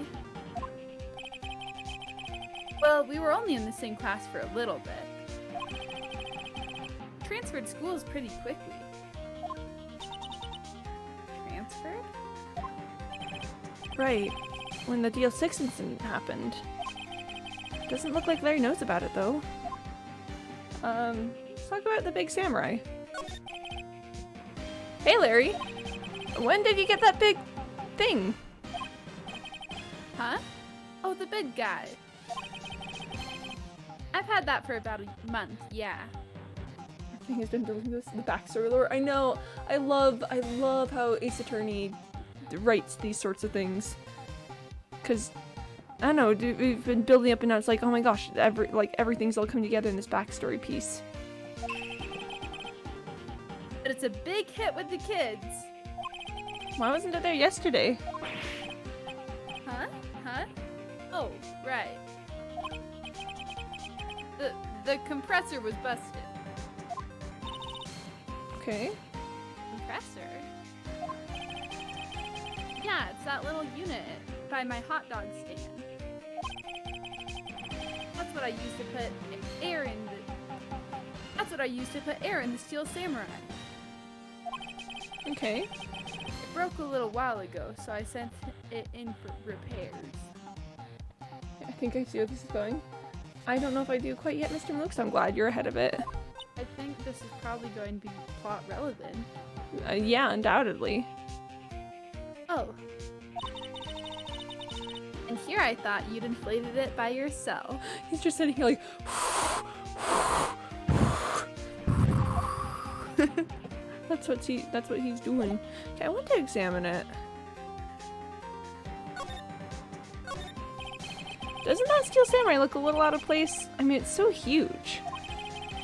Well, we were only in the same class for a little bit. Transferred schools pretty quickly. Transferred? Right. When the DL6 incident happened. Doesn't look like Larry knows about it, though. Let's talk about the big samurai. Hey, Larry. When did you get that big thing? Huh? Oh, the big guy. I've had that for about a month, yeah. I think he's been building this the backstory lore. I know. I love how Ace Attorney writes these sorts of things. Cause I don't know, we've been building up and now it's like, oh my gosh, everything's all coming together in this backstory piece. But it's a big hit with the kids. Why wasn't it there yesterday? Huh? Huh? Oh, right. The compressor was busted. Okay. Compressor? Yeah, it's that little unit by my hot dog stand. That's what I used to put air in the Steel Samurai. Okay. It broke a little while ago, so I sent it in for repairs. I think I see where this is going. I don't know if I do quite yet, Mr. Mook, so I'm glad you're ahead of it. I think this is probably going to be plot relevant. Yeah, undoubtedly. Oh. And here I thought you'd inflated it by yourself. He's just sitting here like... That's what he's doing. Okay, I want to examine it. Doesn't that Steel Samurai look a little out of place? I mean, it's so huge.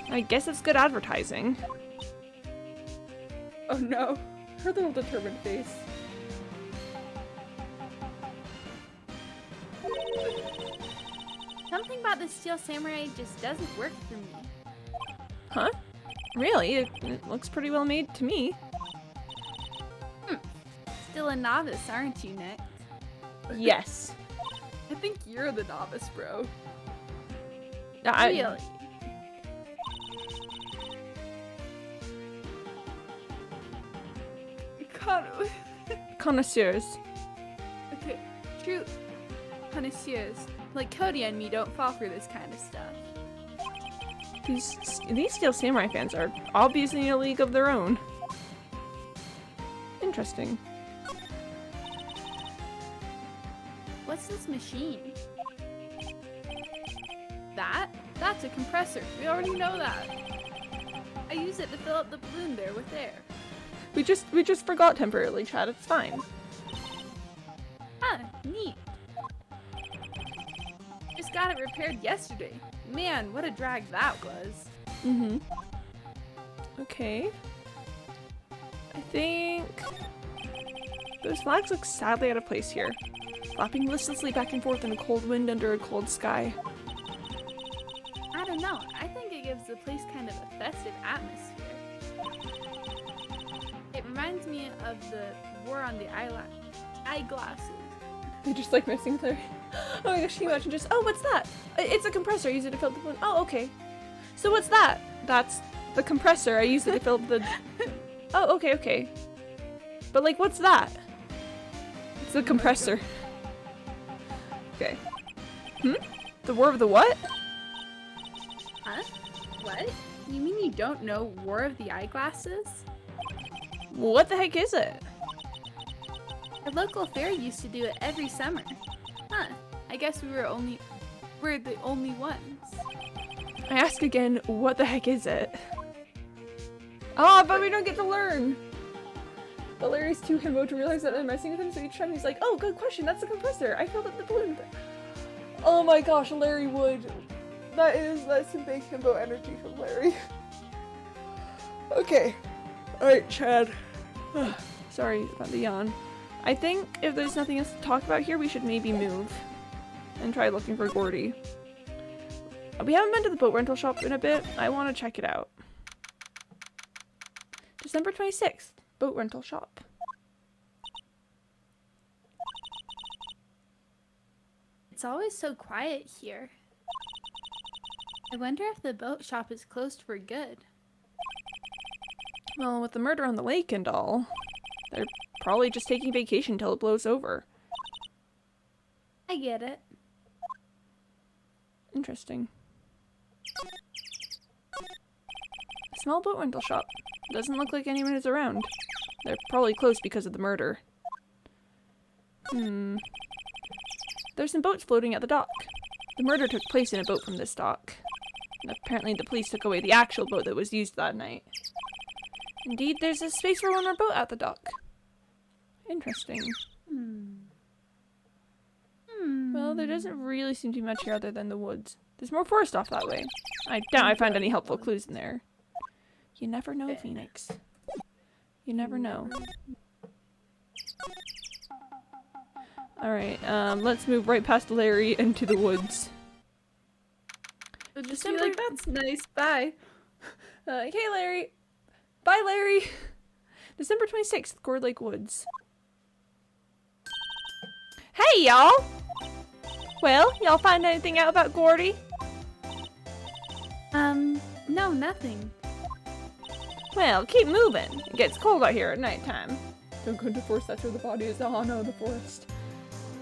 I guess it's good advertising. Oh no, her little determined face. Something about the Steel Samurai just doesn't work for me. Huh? Really? It looks pretty well made to me. Still a novice, aren't you, Nick? Yes. I think you're the novice, bro. Really? Connoisseurs. Okay, true connoisseurs like Cody and me don't fall for this kind of stuff. These Steel Samurai fans are obviously in a league of their own. Interesting. What's this machine? That's a compressor. We already know that. I use it to fill up the balloon there with air. We just forgot temporarily, Chad. It's fine. Huh, neat. Just got it repaired yesterday. Man, what a drag that was. Mm-hmm. Okay. I think those flags look sadly out of place here. Flapping listlessly back and forth in a cold wind under a cold sky. I don't know. I think it gives the place kind of a festive atmosphere. It reminds me of the war on the eyeglasses. You're just like messing with her. Oh my gosh, can you imagine just, oh, what's that? It's a compressor. I use it to fill the balloon. Oh, okay. So what's that? That's the compressor. I use it to fill the... Oh, okay. But like, what's that? It's the compressor. Okay. The War of the what? Huh? What? You mean you don't know War of the Eyeglasses? What the heck is it? Our local fair used to do it every summer. Huh. I guess we're the only ones. I ask again, what the heck is it? Oh, but we don't get to learn! But Larry's too himbo to realize that I'm messing with him, so each time he's like, oh, good question, that's the compressor. I filled up the balloon with it. Oh my gosh, Larry would. That's some big himbo energy from Larry. Okay. Alright, Chad. Sorry about the yawn. I think if there's nothing else to talk about here, we should maybe move and try looking for Gordy. We haven't been to the boat rental shop in a bit. I want to check it out. December 26th, boat rental shop. It's always so quiet here. I wonder if the boat shop is closed for good. Well, with the murder on the lake and all, they're probably just taking vacation till it blows over. I get it. Interesting. Small boat rental shop. Doesn't look like anyone is around. They're probably closed because of the murder. There's some boats floating at the dock. The murder took place in a boat from this dock. And apparently the police took away the actual boat that was used that night. Indeed, there's a space for one more boat at the dock. Interesting. Well, there doesn't really seem to be much here other than the woods. There's more forest off that way. I doubt I find any helpful clues in there. You never know, Phoenix. You never know. Alright, let's move right past Larry into the woods. I'll just be like, that's nice, bye. Okay, Larry. Bye, Larry. December 26th, Gourd Lake Woods. Hey, y'all! Well, y'all find anything out about Gordy? No, nothing. Well, keep moving. It gets cold out here at nighttime. Don't go into forest, that's where the body is. Oh no, the forest.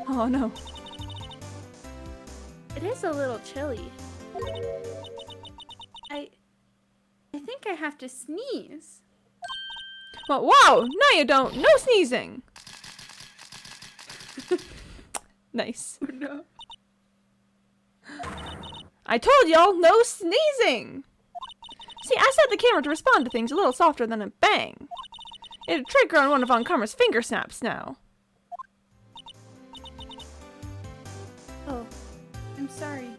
Oh no. It is a little chilly. I think I have to sneeze. Well, whoa! No you don't! No sneezing! Nice. Oh no. I told y'all, no sneezing! See, I set the camera to respond to things a little softer than a bang. It'd trigger on one of Von Karma's finger snaps now. Oh, I'm sorry.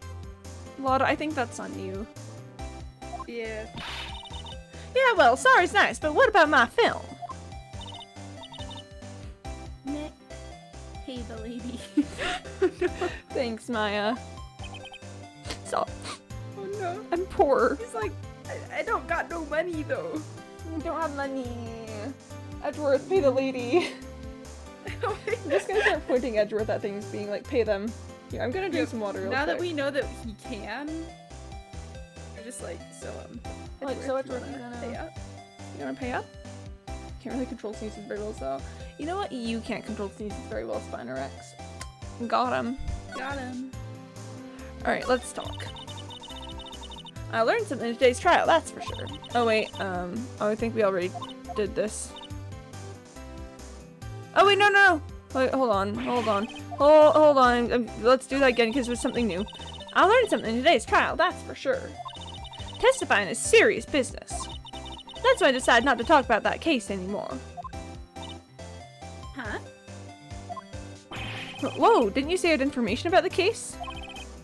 Lotta, I think that's on you. Yeah. Yeah, well, sorry's nice, but what about my film? Nick, hey the lady. Thanks, Maya. Stop. Oh no. I'm poor. He's like, I don't got no money though. I don't have money. Edgeworth, pay the lady. I'm just gonna start pointing Edgeworth at things, being like, pay them. Here, I'm gonna drink some water real Now quick. that we know that he can, you're just like, so Like, so Edgeworth, you you wanna gonna pay up? You wanna pay up? Can't really control sneezes very well, so. You know what? You can't control sneezes very well, Spinorex. Got him. Got him. Alright, let's talk. I learned something in today's trial, that's for sure. Oh wait, oh, I think we already did this. Oh wait, no! Wait, hold on. Hold on. Let's do that again because it was something new. I learned something in today's trial, that's for sure. Testifying is serious business. That's why I decided not to talk about that case anymore. Huh? Whoa, didn't you say you had information about the case?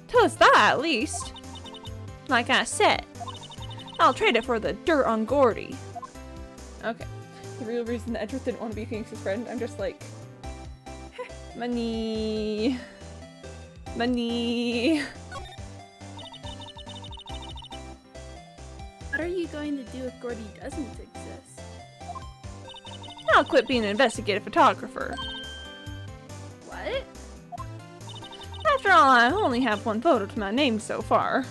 Tell us that, at least. Like I said, I'll trade it for the dirt on Gordy. Okay. The real reason that Edgeworth didn't want to be Phoenix's friend, I'm just like... money... Money... What are you going to do if Gordy doesn't exist? I'll quit being an investigative photographer. What? After all, I only have one photo to my name so far.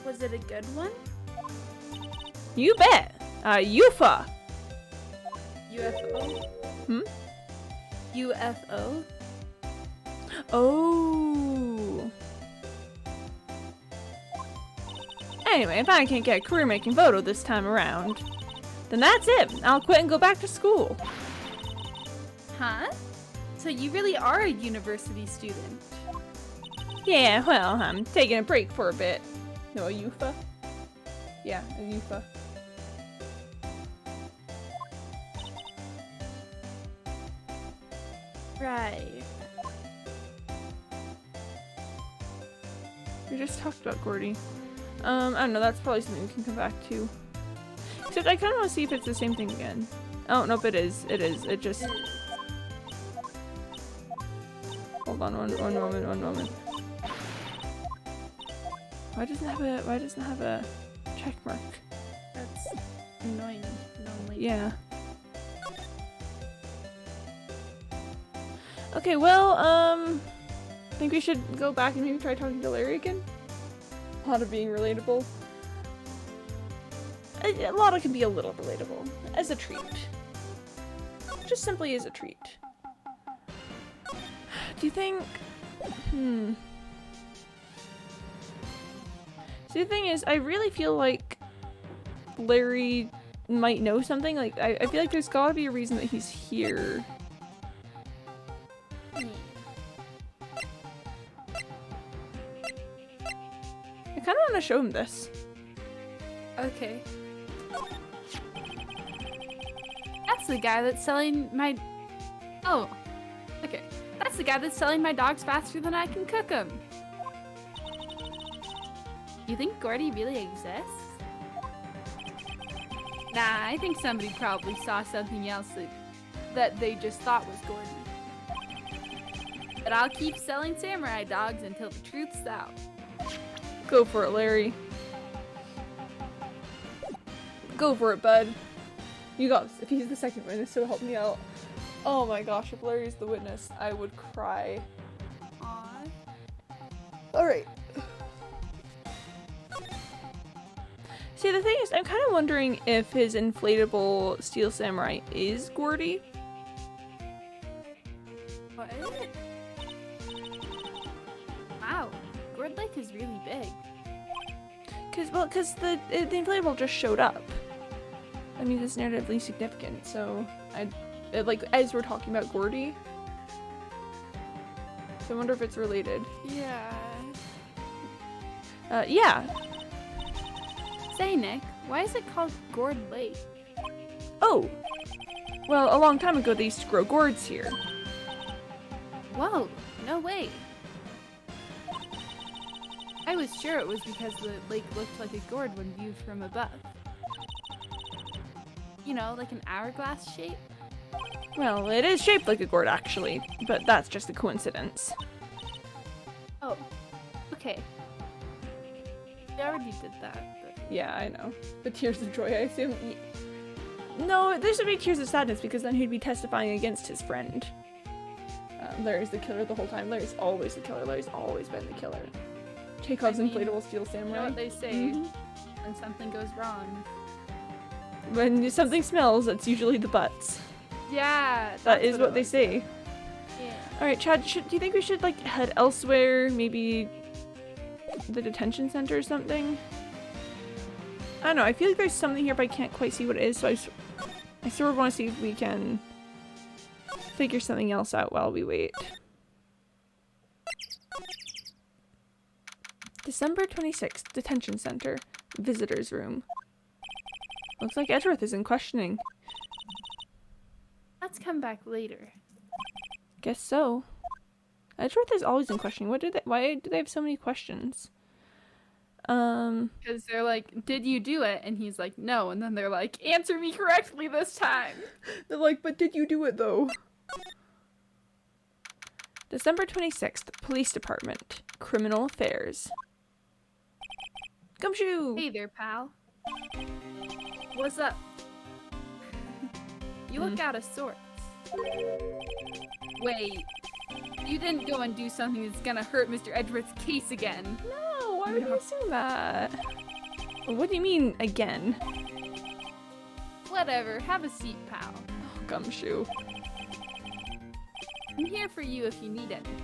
Was it a good one? You bet! A UFA! UFO? Hmm? UFO? Oh. Anyway, if I can't get a career making photo this time around, then that's it. I'll quit and go back to school. Huh? So you really are a university student? Yeah, well, I'm taking a break for a bit. No, a UFA? Yeah, a UFA. Right. We just talked about Gordy. I don't know, that's probably something we can come back to. Except I kind of want to see if it's the same thing again. Oh, nope, it is. It is. It just... Hold on, one moment. Why doesn't it have a check mark? That's annoying. Normally. Yeah. Okay, well, I think we should go back and maybe try talking to Larry again. A lot of being relatable. A lot of can be a little relatable. As a treat. Just simply as a treat. Do you think... See, the thing is, I really feel like Larry might know something. Like, I feel like there's gotta be a reason that he's here. I kind of want to show him this. Okay. That's the guy that's selling my... Oh. Okay. That's the guy that's selling my dogs faster than I can cook them. You think Gordy really exists? Nah, I think somebody probably saw something else that they just thought was Gordy. But I'll keep selling samurai dogs until the truth's out. Go for it, Larry. Go for it, bud. You got this. If he's the second witness, so help me out. Oh my gosh, if Larry's the witness, I would cry. Aw. Alright. See, the thing is, I'm kind of wondering if his inflatable steel samurai is Gordy. What? Wow, Gourd Lake is really big. Cause the inflatable just showed up. I mean, it's narratively significant, so like, as we're talking about Gordy. So I wonder if it's related. Yeah. Yeah. Say, Nick, why is it called Gourd Lake? Oh. Well, a long time ago they used to grow gourds here. Whoa, no way. I was sure it was because the lake looked like a gourd when viewed from above. You know, like an hourglass shape? Well, it is shaped like a gourd, actually, but that's just a coincidence. Oh, okay. They already did that, but... Yeah, I know. But tears of joy, I assume. No, this would be tears of sadness because then he'd be testifying against his friend. Larry's the killer the whole time. Larry's always the killer. Larry's always been the killer. Chekhov's inflatable steel samurai. You know what they say? When something goes wrong. When something smells, it's usually the butts. Yeah, That is what they say. Yeah. Alright, Chad, do you think we should, like, head elsewhere? Maybe the detention center or something? I don't know, I feel like there's something here, but I can't quite see what it is, so I sort of want to see if we can figure something else out while we wait. December 26th, detention center, visitors room. Looks like Edgeworth is in questioning. Let's come back later. Guess so. Edgeworth is always in questioning. Why do they have so many questions? Because they're like, did you do it? And he's like, no. And then they're like, answer me correctly this time. They're like, but did you do it though? December 26th, police department, criminal affairs. Gumshoe! Hey there, pal. What's up? You look out of sorts. Wait, you didn't go and do something that's gonna hurt Mr. Edgeworth's case again. No, why would you assume that? What do you mean, again? Whatever, have a seat, pal. Oh, Gumshoe. I'm here for you if you need anything.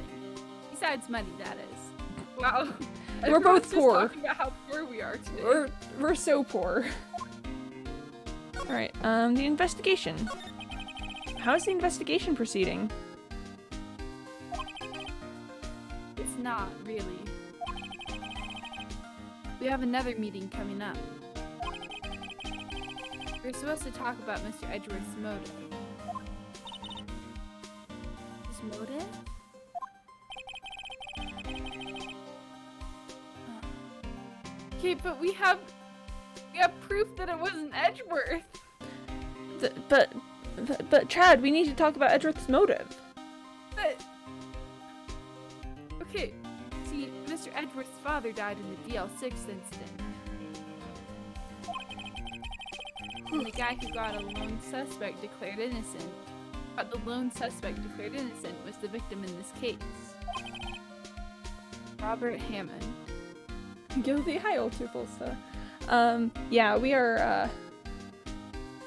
Besides money, that is. Wow. We're both Everyone's just poor. talking about how poor we are today. We're so poor. Alright, the investigation. How is the investigation proceeding? It's not, really. We have another meeting coming up. We're supposed to talk about Mr. Edgeworth's motive. His motive? Okay, but we have proof that it wasn't Edgeworth. But But Chad, we need to talk about Edgeworth's motive. But okay, see, Mr. Edgeworth's father died in the DL6 incident. And the guy who got a lone suspect declared innocent. But the lone suspect declared innocent was the victim in this case. Robert Hammond. Guilty. Hi, old Tupolsta. Yeah, we are,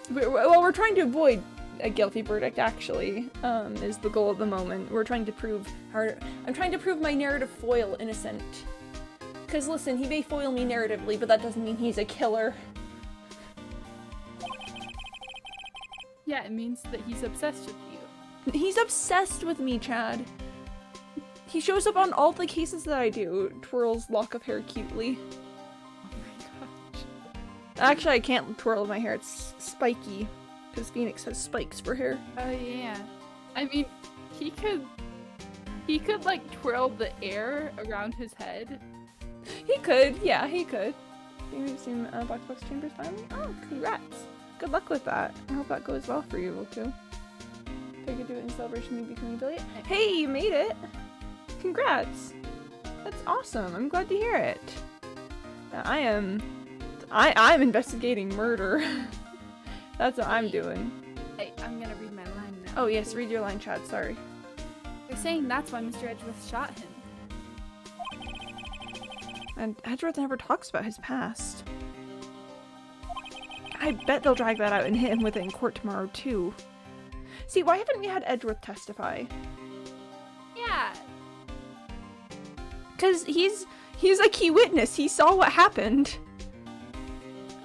we're trying to avoid a guilty verdict, actually, is the goal of the moment. We're trying to prove I'm trying to prove my narrative foil innocent. Because listen, he may foil me narratively, but that doesn't mean he's a killer. Yeah, it means that he's obsessed with you. He's obsessed with me, Chad. He shows up on all the cases that I do. Twirls lock of hair cutely. Oh my gosh. Actually, I can't twirl my hair. It's spiky. Because Phoenix has spikes for hair. Oh yeah. I mean, he could like twirl the air around his head. He could. Yeah, he could. You've seen Black Box Chambers finally? Oh, congrats. Good luck with that. I hope that goes well for you, too. If I could do it in celebration of me becoming affiliate. Hey, you made it! Congrats! That's awesome. I'm glad to hear it. Now, I'm investigating murder. That's what I'm doing. Hey, I'm gonna read my line now. Oh yes, read your line, Chad. Sorry. They're saying that's why Mr. Edgeworth shot him. And Edgeworth never talks about his past. I bet they'll drag that out and hit him with it in court tomorrow, too. See, why haven't we had Edgeworth testify? Yeah. Because he's a key witness. He saw what happened.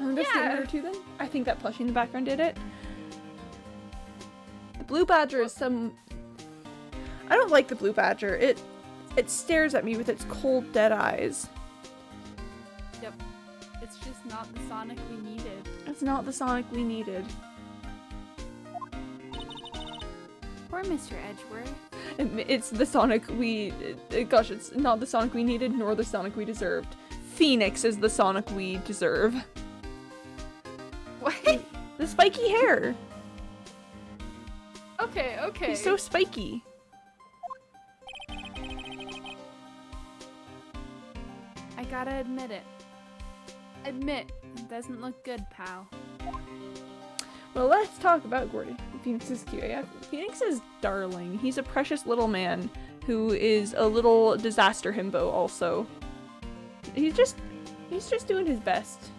Investigator too, then? I think that plushie in the background did it. The blue badger is some... I don't like the blue badger. It stares at me with its cold, dead eyes. Yep. It's just not the Sonic we needed. It's not the Sonic we needed. Poor Mr. Edgeworth. It's the Sonic we... Gosh, it's not the Sonic we needed, nor the Sonic we deserved. Phoenix is the Sonic we deserve. What? The spiky hair. Okay, okay. He's so spiky. I gotta admit it. Admit, it doesn't look good, pal. Well, let's talk about Gordy. Phoenix is cute. Yeah, Phoenix is darling. He's a precious little man who is a little disaster himbo also. He's just doing his best.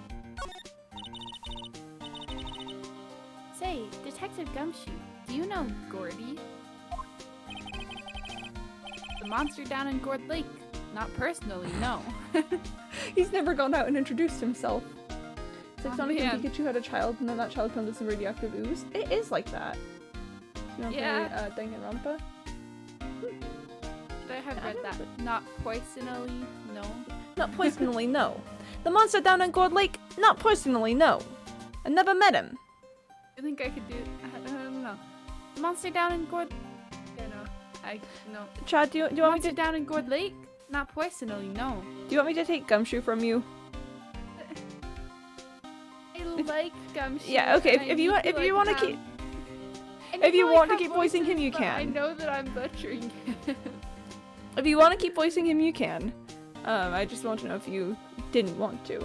Say, Detective Gumshoe, do you know Gordy? The monster down in Gord Lake. Not personally, no. He's never gone out and introduced himself. It's like Sonic man. and Pikachu had a child and then that child turned into some radioactive ooze. It is like that. You know, Yeah. Danganronpa? Should I have read that? Not poisonally, no. Not poisonally, no. The monster down in Gold Lake? Not poisonally, no. I never met him. I think I could do. I don't know. The monster down in Gord. Yeah, no. Chad, do you want me Monster to down in Gord Lake? Not poisonally, no. do you want me to take Gumshoe from you? I like Gumshoe. Yeah, okay. and I If you need want to have- keep I if need you to, want to have keep voicing him, voices, you but I can. know that I'm butchering it. If you want to keep voicing him, you can. I just want to know if you didn't want to.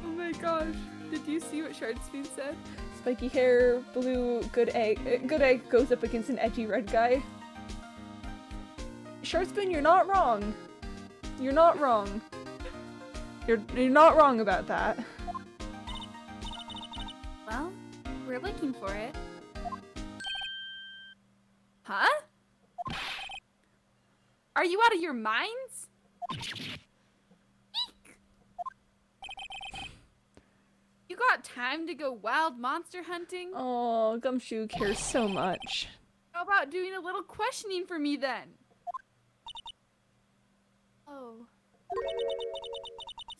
Oh my gosh. Did you see what Shardspeed said? Spiky hair, blue, good egg. Good egg goes up against an edgy red guy. Shardspoon, you're not wrong. You're not wrong. You're not wrong about that. Well, we're looking for it. Huh? Are you out of your minds? Eek! You got time to go wild monster hunting? Oh, Gumshoe cares so much. How about doing a little questioning for me then? Oh.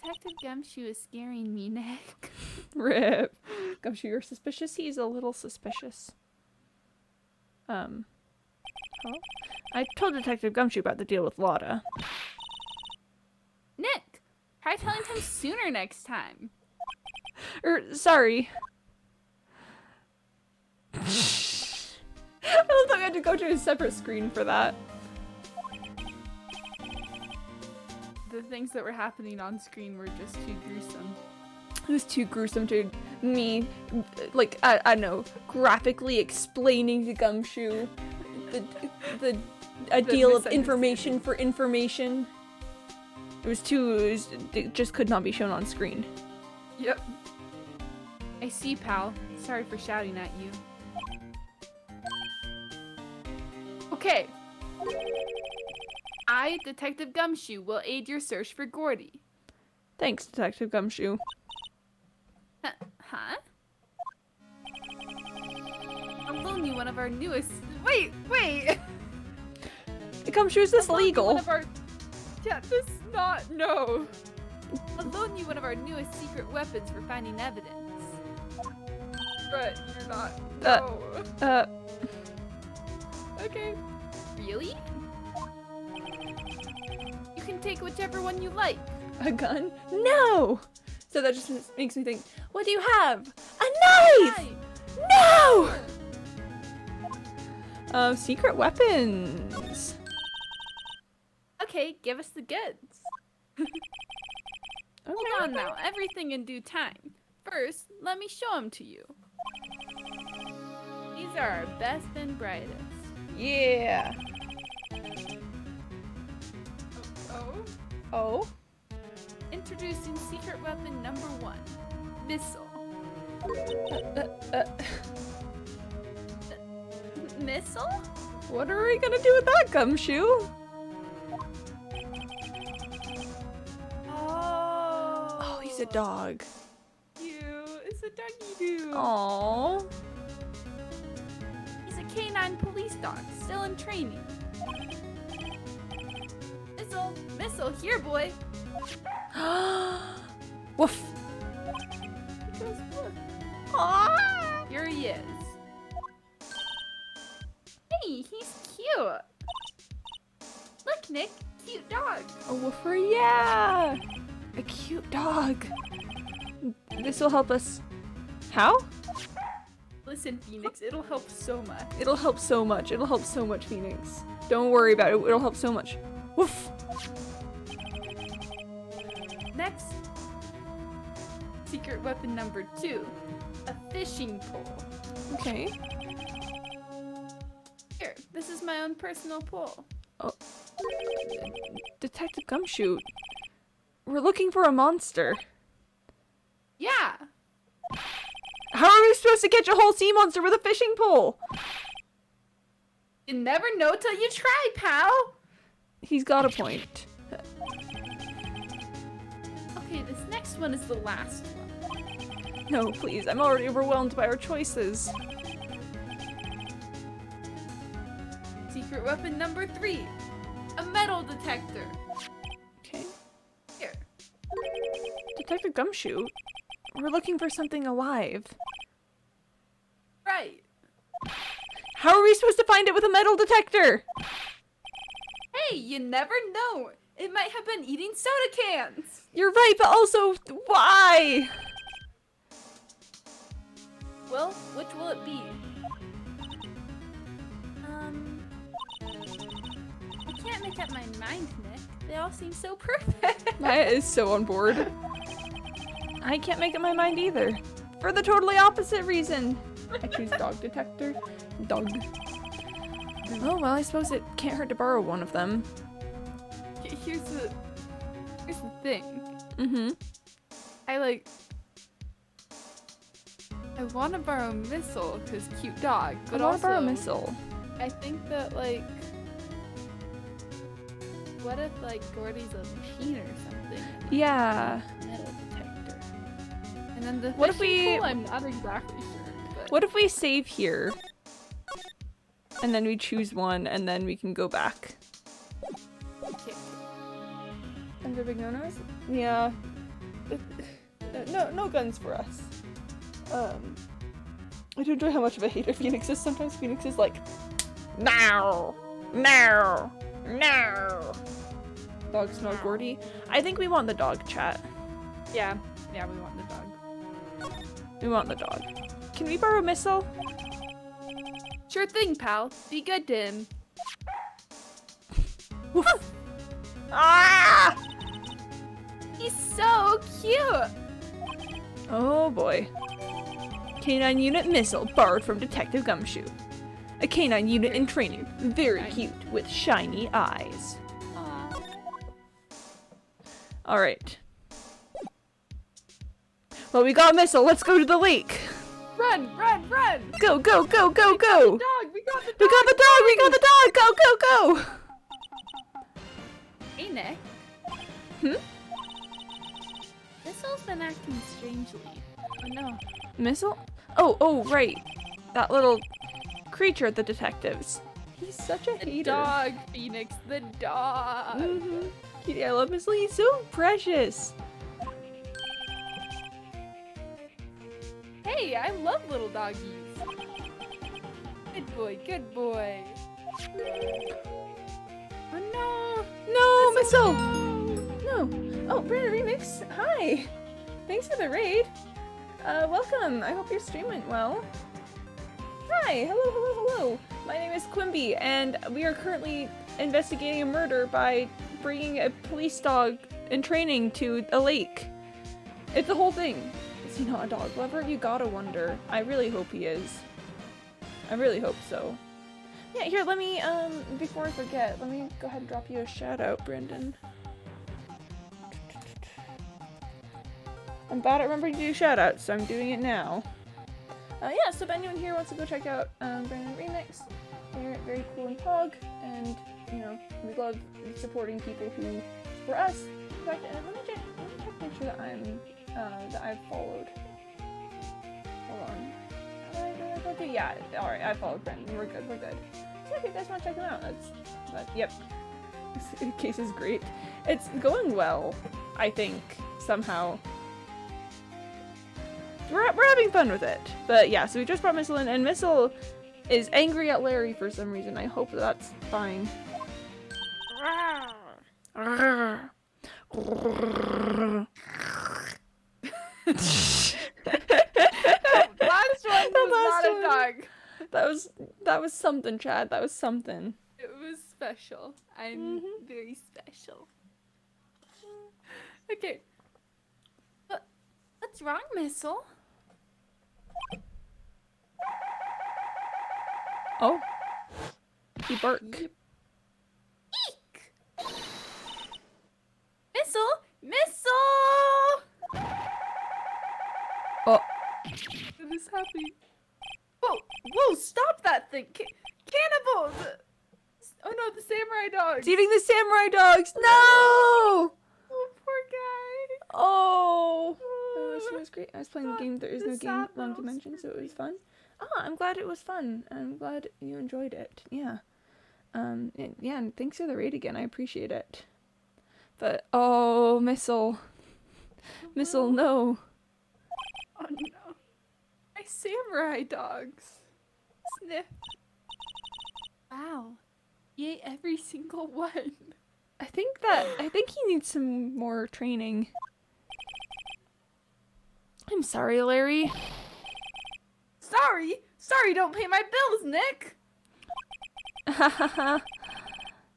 Detective Gumshoe is scaring me, Nick. Rip. Gumshoe, you're suspicious? He's a little suspicious. Huh? I told Detective Gumshoe about the deal with Lotta. Nick! Try telling him sooner next time. Sorry. had to go to a separate screen for that. The things that were happening on screen were just too gruesome. It was too gruesome to me, like, I don't know, graphically explaining to Gumshoe a deal of information for information. It just could not be shown on screen. Yep. I see, pal. Sorry for shouting at you. Okay. I, Detective Gumshoe, will aid your search for Gordy. Thanks, Detective Gumshoe. Huh? I'll loan you one of our newest... Wait! Gumshoe, is this legal? Yeah, this is not... No. I'll loan you one of our newest secret weapons for finding evidence. But you're not... No. Okay. Really? You can take whichever one you like. A gun? No! So that just makes me think, what do you have? A knife! No! Secret weapons. Okay, give us the goods. Hold on now, everything in due time. First, let me show them to you. These are our best and brightest. Yeah. Oh? Introducing secret weapon number 1. Missile. Missile? What are we gonna do with that, Gumshoe? Oh, he's a dog. Cute. It's a doggy dude. Aww. He's a canine police dog, still in training. Missile, here, boy. Woof. He goes woof. Aww. Here he is. Hey, he's cute. Look, Nick, cute dog. A woofer, yeah. A cute dog. This will help us. How? Listen, Phoenix, it'll help so much. It'll help so much. It'll help so much, Phoenix. Don't worry about it. It'll help so much. Woof. Next, secret weapon number 2, a fishing pole. Okay. Here, this is my own personal pole. Oh. Detective Gumshoe. We're looking for a monster. Yeah. How are we supposed to catch a whole sea monster with a fishing pole? You never know till you try, pal. He's got a point. Okay, this next one is the last one. No, please. I'm already overwhelmed by our choices. Secret weapon number 3, a metal detector. Okay. Here. Detective Gumshoe, we're looking for something alive. Right. How are we supposed to find it with a metal detector? Hey, you never know. It might have been eating soda cans. You're right, but also, why? Well, which will it be? I can't make up my mind, Nick. They all seem so perfect. Maya is so on board. I can't make up my mind either. For the totally opposite reason. I choose dog detector. Dog. Oh, well, I suppose it can't hurt to borrow one of them. Here's the thing. Mm-hmm. I want to borrow Missile because cute dog, but I want also to borrow Missile. I think that what if Gordy's a machine or something? Yeah. Metal detector. And then the What if fishing we- pole, I'm not exactly sure. But What if we save here? And then we choose one, and then we can go back. okay. Under big no-nos? Yeah. No guns for us. I do enjoy how much of a hater Phoenix is. Sometimes Phoenix is like, no, no, no. Dog smell Gordy. I think we want the dog, chat. Yeah, we want the dog. We want the dog. Can we borrow Missile? Sure thing, pal. Be good to him. Ah! He's so cute. Oh boy. Canine Unit Missile, borrowed from Detective Gumshoe. A canine unit in training, very cute, with shiny eyes. Aw. Alright. Well, we got Missile, let's go to the lake! Run, run, run! Go, go, go, go, go! Dog, we got the dog! We got the dog! We got the dog! Go, go, go! Hey, Nick. Missile's been acting strangely. Oh no. Missile? Oh, right. That little creature at the detectives. He's such a The hater. dog, Phoenix, the dog. Kitty, I love Missile. He's so precious. Hey, I love little doggies. Good boy, good boy. Oh no! No, Missile! No. Oh, Brandon Remix, hi! Thanks for the raid. Welcome. I hope your stream went well. Hi, hello, hello, hello. My name is Quimby, and we are currently investigating a murder by bringing a police dog in training to a lake. It's the whole thing. Is he not a dog lover? You gotta wonder. I really hope he is. I really hope so. Yeah, here, let me, before I forget, let me go ahead and drop you a shout out, Brendan. I'm bad at remembering to do shout outs, so I'm doing it now. Yeah, so if anyone here wants to go check out Brandon Remix, they're very cool and pog, and, you know, we love supporting people who support us. In fact, let me check to make sure that that I've followed. Hold on. Okay, yeah, alright, I followed Brandon. We're good, we're good. So if you guys want to check them out, yep. This case is great. It's going well, I think, somehow. We're having fun with it. But yeah, so we just brought Missile in, and Missile is angry at Larry for some reason. I hope that's fine. That last one was not a dog. That was something, Chad. That was something. It was special. I'm very special. Okay. What's wrong, Missile? Oh. He bark. Eek! Missile! Missile! Oh. What is happening? Whoa! Whoa! Stop that thing! Cannibals! Oh no, the samurai dogs! It's eating the samurai dogs! No! Oh, poor guy! Oh! This was great. I was playing the game. There is The no game sad long little dimension, so it was story. fun. I'm glad it was fun. I'm glad you enjoyed it. Yeah. Yeah, and thanks for the raid again. I appreciate it. But, oh, Missile. Missile, no. Oh no. My samurai dogs. Sniff. Wow. He ate every single one. I think he needs some more training. I'm sorry, Larry. Sorry! Sorry, don't pay my bills, Nick!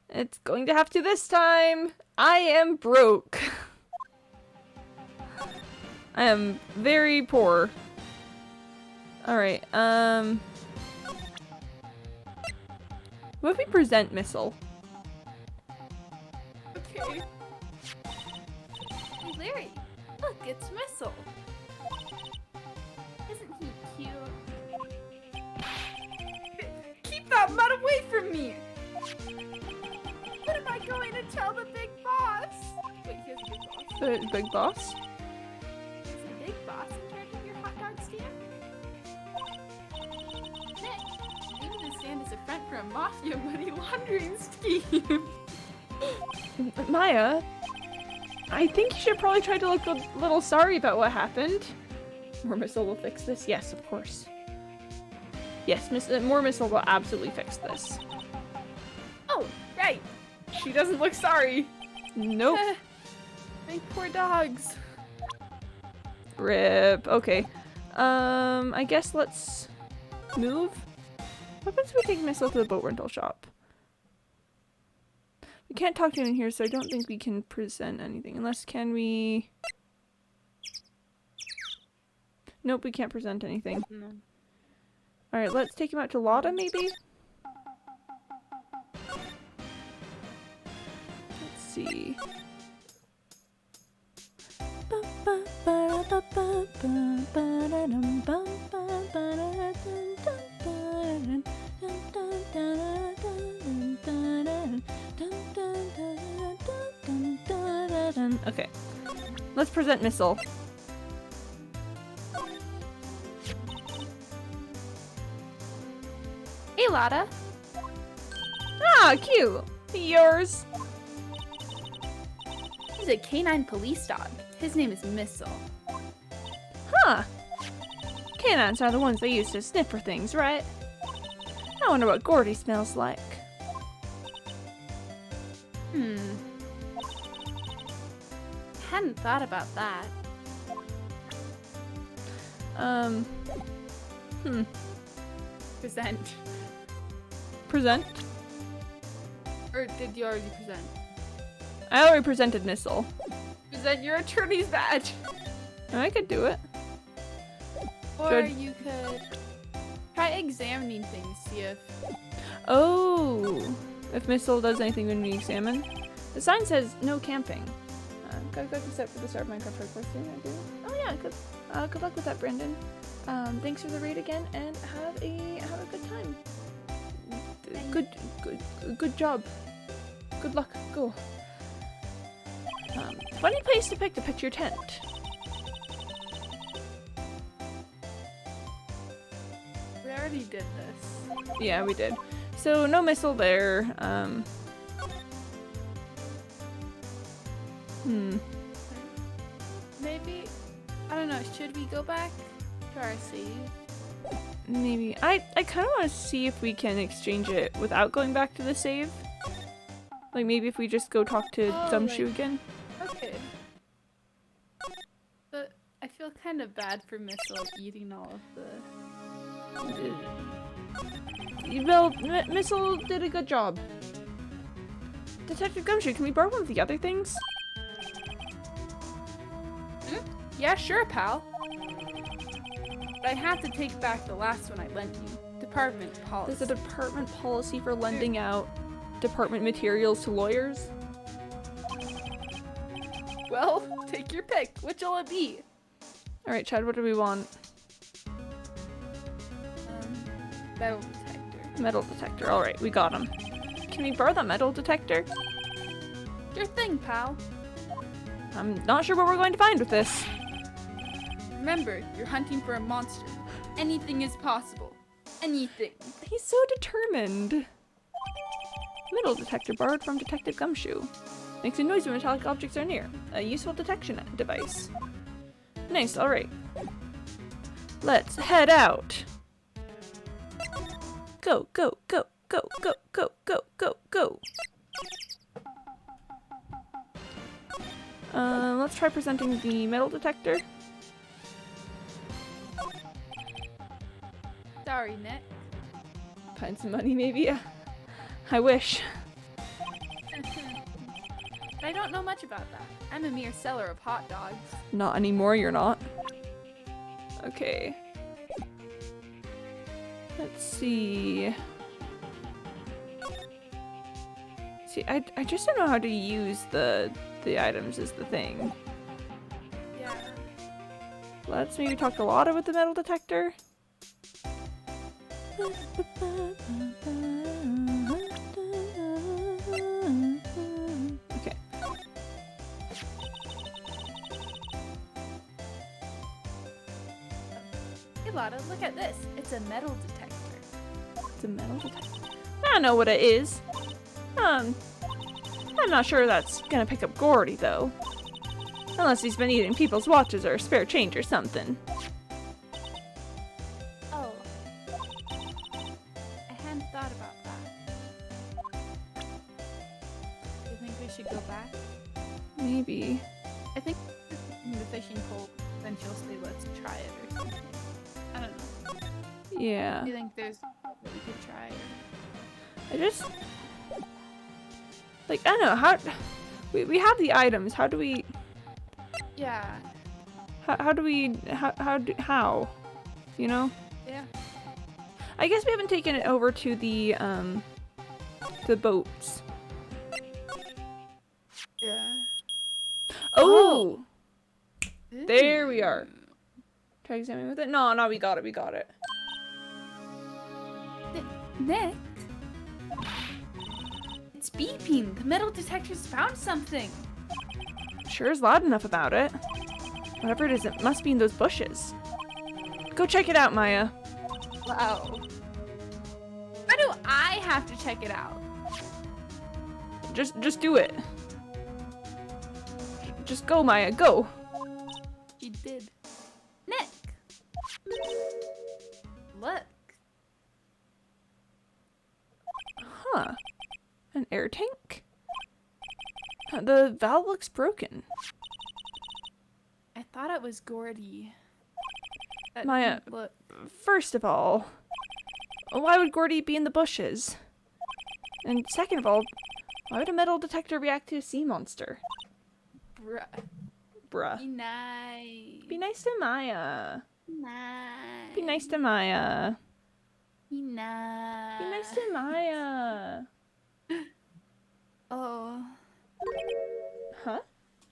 It's going to have to this time. I am broke. I am very poor. Alright, what if we present Missile? Okay. Hey, Larry, look, it's Missile. Isn't he cute? Keep that mud away from me! What am I going to tell the big boss? Wait, he has a big boss. The big boss? Is the big boss in charge of your hot dog stand? Nick, maybe the stand is a front for a mafia money laundering scheme. Maya, I think you should probably try to look a little sorry about what happened. More Missile will fix this. Yes, of course. Yes, more Missile will absolutely fix this. Oh, right. She doesn't look sorry. Nope. My poor dogs. Rip. Okay. I guess let's move. What happens if we take Missile to the boat rental shop? We can't talk to him in here, so I don't think we can present anything. Unless, can we... Nope, we can't present anything. No. Alright, let's take him out to Lotta, maybe? Let's see. Okay, let's present Missile. Hey, Lotta. Ah, cute. Yours. He's a canine police dog. His name is Missile. Huh. Canines are the ones they use to sniff for things, right? I wonder what Gordy smells like. Hadn't thought about that. Present. Present? Or did you already present? I already presented Missile. Present your attorney's badge. I could do it. Or Good. you could try examining things, see if... Oh, if Missile does anything when we examine. The sign says no camping. Gotta go to set for the start of Minecraft hardcore soon. I do. Oh yeah, good luck with that, Brendan. Thanks for the raid again, and have a good time. Good job. Good luck. Go. Funny place to pick to pitch your tent. We already did this. Yeah, we did. So no Missile there. Maybe, I don't know, should we go back to our save? Maybe. I kind of want to see if we can exchange it without going back to the save. Like maybe if we just go talk to Gumshoe again. Okay. But I feel kind of bad for Missile eating all of the... Well, Missile did a good job. Detective Gumshoe, can we borrow one of the other things? Yeah, sure, pal. But I have to take back the last one I lent you. Department policy. There's a department policy for lending out department materials to lawyers. Well, take your pick. Which will it be? Alright, Chad, what do we want? Metal detector. Metal detector. Alright, we got him. Can we borrow the metal detector? Your thing, pal. I'm not sure what we're going to find with this. Remember, you're hunting for a monster. Anything is possible. Anything. He's so determined. Metal detector borrowed from Detective Gumshoe. Makes a noise when metallic objects are near. A useful detection device. Nice, alright. Let's head out. Go, go, go, go, go, go, go, go, go. Let's try presenting the metal detector. Sorry, Nick. Find some money, maybe? I wish. I don't know much about that. I'm a mere seller of hot dogs. Not anymore, you're not. Okay. Let's see. See, I just don't know how to use the items is the thing. Yeah. Let's maybe talk to Lotta with the metal detector. Okay. Hey, Lotta, look at this. It's a metal detector. It's a metal detector. I don't know what it is. I'm not sure that's gonna pick up Gordy, though. Unless he's been eating people's watches or spare change or something. Oh. I hadn't thought about that. Do you think we should go back? Maybe. I think in the fishing pole, then she'll say let's try it or something. I don't know. Yeah. Do you think there's that we could try. I just like, I don't know how we have the items. How do we? Yeah. How do we? How? You know? Yeah. I guess we haven't taken it over to the boats. Yeah. Oh! There we are. Try examining with it. No, we got it. We got it. Nick? It's beeping. The metal detector's found something. Sure is loud enough about it. Whatever it is, it must be in those bushes. Go check it out, Maya. Wow. Why do I have to check it out? Just do it. Just go, Maya, go. She did. Nick! Look. Huh. An air tank? The valve looks broken. I thought it was Gordy. Maya, Look. first of all, why would Gordy be in the bushes? And second of all, why would a metal detector react to a sea monster? Bruh. Be nice. Be nice to Maya. Nice. Be nice to Maya. Be nice. Be nice to Maya. Oh. Huh?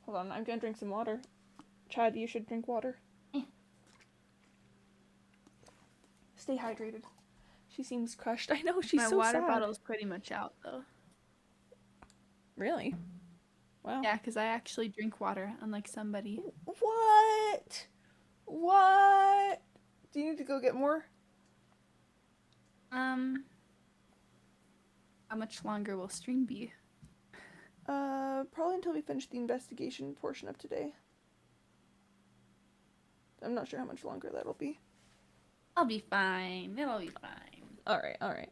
Hold on, I'm gonna drink some water. Chad, you should drink water. Stay hydrated. She seems crushed. I know, she's My so water sad. bottle's pretty much out, though. Really? Wow. Yeah, because I actually drink water, unlike somebody. What? What? Do you need to go get more? How much longer will stream be? Probably until we finish the investigation portion of today. I'm not sure how much longer that'll be. I'll be fine. It'll be fine. Alright.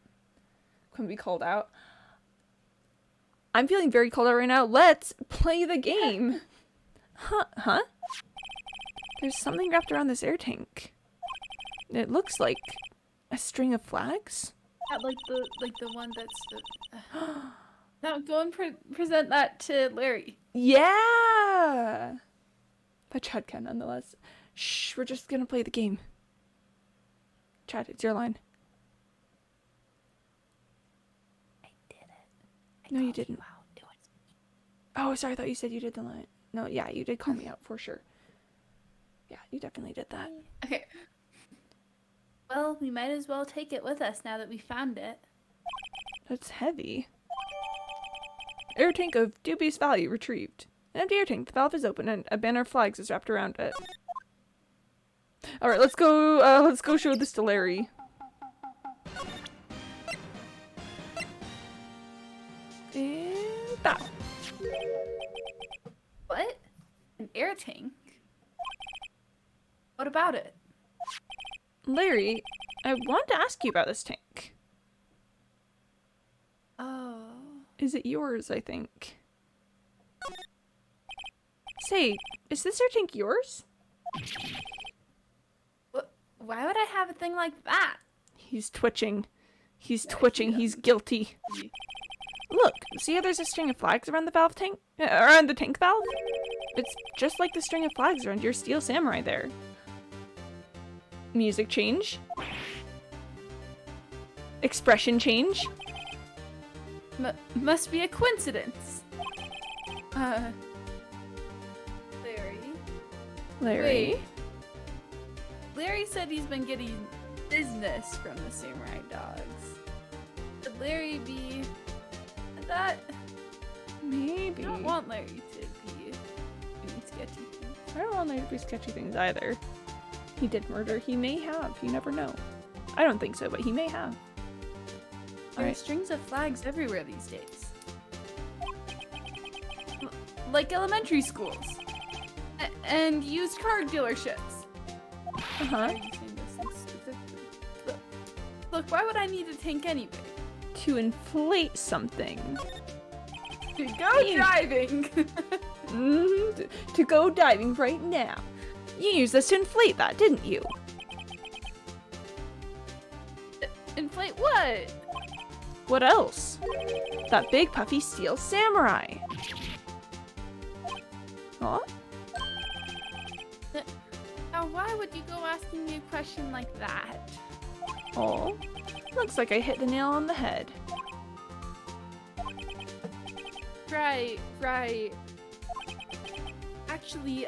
Quimby called out. I'm feeling very called out right now. Let's play the game. Huh? There's something wrapped around this air tank. It looks like a string of flags. Yeah, like the one that's the... Now go and present that to Larry. Yeah! But Chadkat nonetheless. Shh, we're just gonna play the game. Chad, it's your line. I did it. No, you didn't. Wow, it was me. Oh, sorry, I thought you said you did the line. No, yeah, you did call me out for sure. Yeah, you definitely did that. Okay. Well, we might as well take it with us now that we found it. That's heavy. Air tank of dubious value retrieved. An empty air tank. The valve is open and a banner of flags is wrapped around it. Alright, let's go show this to Larry. And that. What? An air tank? What about it? Larry, I want to ask you about this tank. Oh. Is it yours, I think? Say, is this air tank yours? Why would I have a thing like that? He's twitching. He's twitching. He's guilty. Look, see how there's a string of flags around the valve tank? Around the tank valve? It's just like the string of flags around your steel samurai there. Music change. Expression change. Must be a coincidence. Larry? Larry? Wait. Larry said he's been getting business from the samurai dogs. Could Larry be that? Maybe. I don't want Larry to be doing sketchy things. I don't want Larry to be sketchy things either. He did murder. He may have. You never know. I don't think so, but he may have. There are Alright. strings of flags everywhere these days. Like elementary schools. And used car dealerships. Uh-huh. Look, why would I need a tank anyway? To inflate something. To go driving! To go diving right now. You used this to inflate that, didn't you? inflate what? What else? That big puffy steel samurai. Huh? Now, why would you go asking me a question like that? Oh, looks like I hit the nail on the head. Right, right. Actually,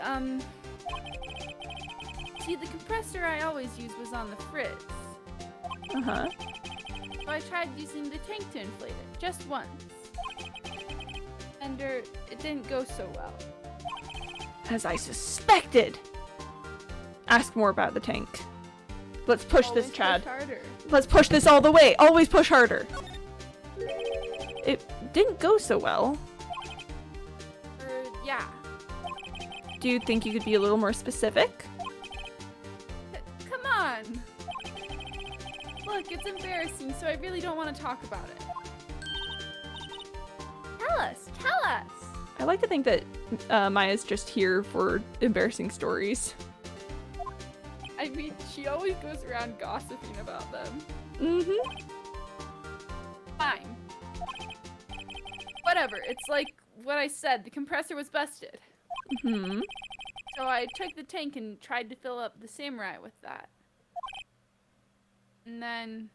see, the compressor I always used was on the fritz. Uh-huh. So I tried using the tank to inflate it, just once. And it didn't go so well. As I suspected. Ask more about the tank. Let's push Always this, Chad. push harder. Let's push this all the way. Always push harder. It didn't go so well. Yeah. Do you think you could be a little more specific? Come on! Look, it's embarrassing, so I really don't want to talk about it. Tell us! Tell us! I like to think that Maya's just here for embarrassing stories. I mean, she always goes around gossiping about them. Mm-hmm. Fine. Whatever, it's like what I said, the compressor was busted. Mm-hmm. So I took the tank and tried to fill up the samurai with that. And then...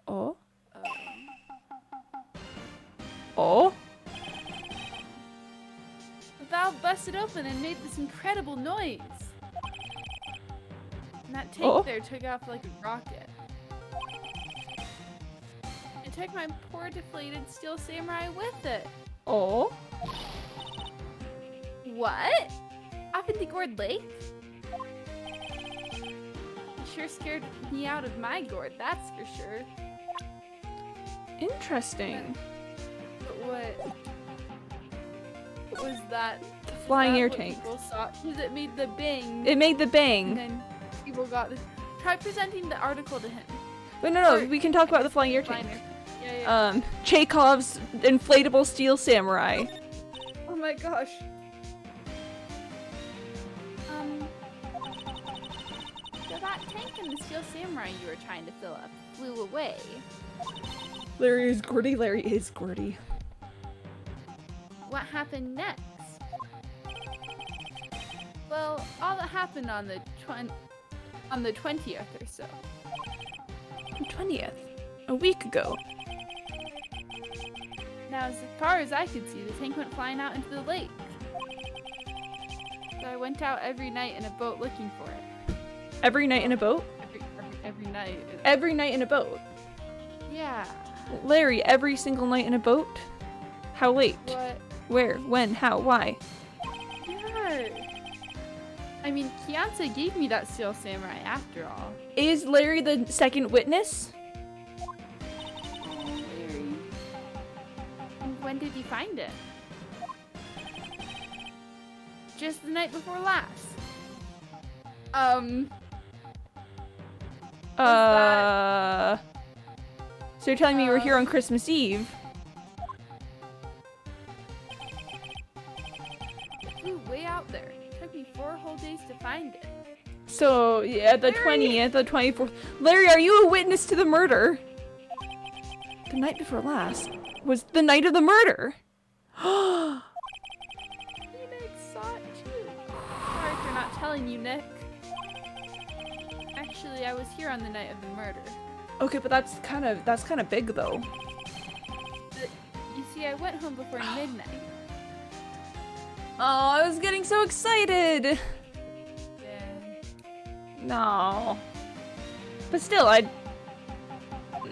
Oh? Oh? The valve busted open and made this incredible noise. And that tank there took off like a rocket. It took my poor deflated steel samurai with it. Oh? What? Up in the gourd lake? You sure scared me out of my gourd, that's for sure. Interesting. But what was that? The flying air what tank. People saw? Because it made the bang. It made the And bang. then people got this. Try presenting the article to him. Wait, no, Or- we can talk about the flying air Flying tank. air- Yeah. Chekhov's inflatable steel samurai. Oh my gosh. So that tank and the steel samurai you were trying to fill up flew away. Larry is Gordy, Larry is Gordy. What happened next? Well, all that happened on the 20th or so. 20th. A week ago. Now, as far as I could see, the tank went flying out into the lake. So I went out every night in a boat looking for it. Every night in a boat? Every night. Every night in a boat. Yeah. Larry, every single night in a boat? How late? What? Where? When? How? Why? Yeah. I mean, Kiansa gave me that steel samurai after all. Is Larry the second witness? Oh, Larry. And when did you find it? Just the night before last. So you're telling me you were here on Christmas Eve? It flew way out there. It took me 4 whole days to find it. So, yeah, the Larry! 20th, the 24th. Larry, are you a witness to the murder? The night before last was the night of the murder. Nick saw it too. Sorry for not telling you, Nick. Actually, I was here on the night of the murder. Okay, but that's kind of big though. But, you see, I went home before midnight. Oh, I was getting so excited. Yeah. No. But still, I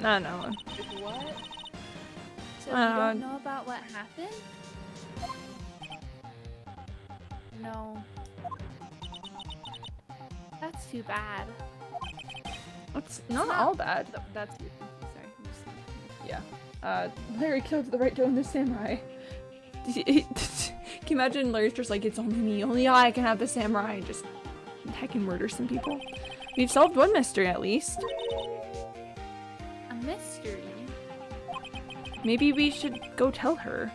don't know. What? So you don't know about what happened? No. That's too bad. It's not all bad. That's too sorry. I'm just- Yeah. Larry killed the right doing the samurai. Can you imagine Larry's just like, it's only me, only I can have the samurai, and just heckin' murder some people? We've solved one mystery at least. A mystery? Maybe we should go tell her.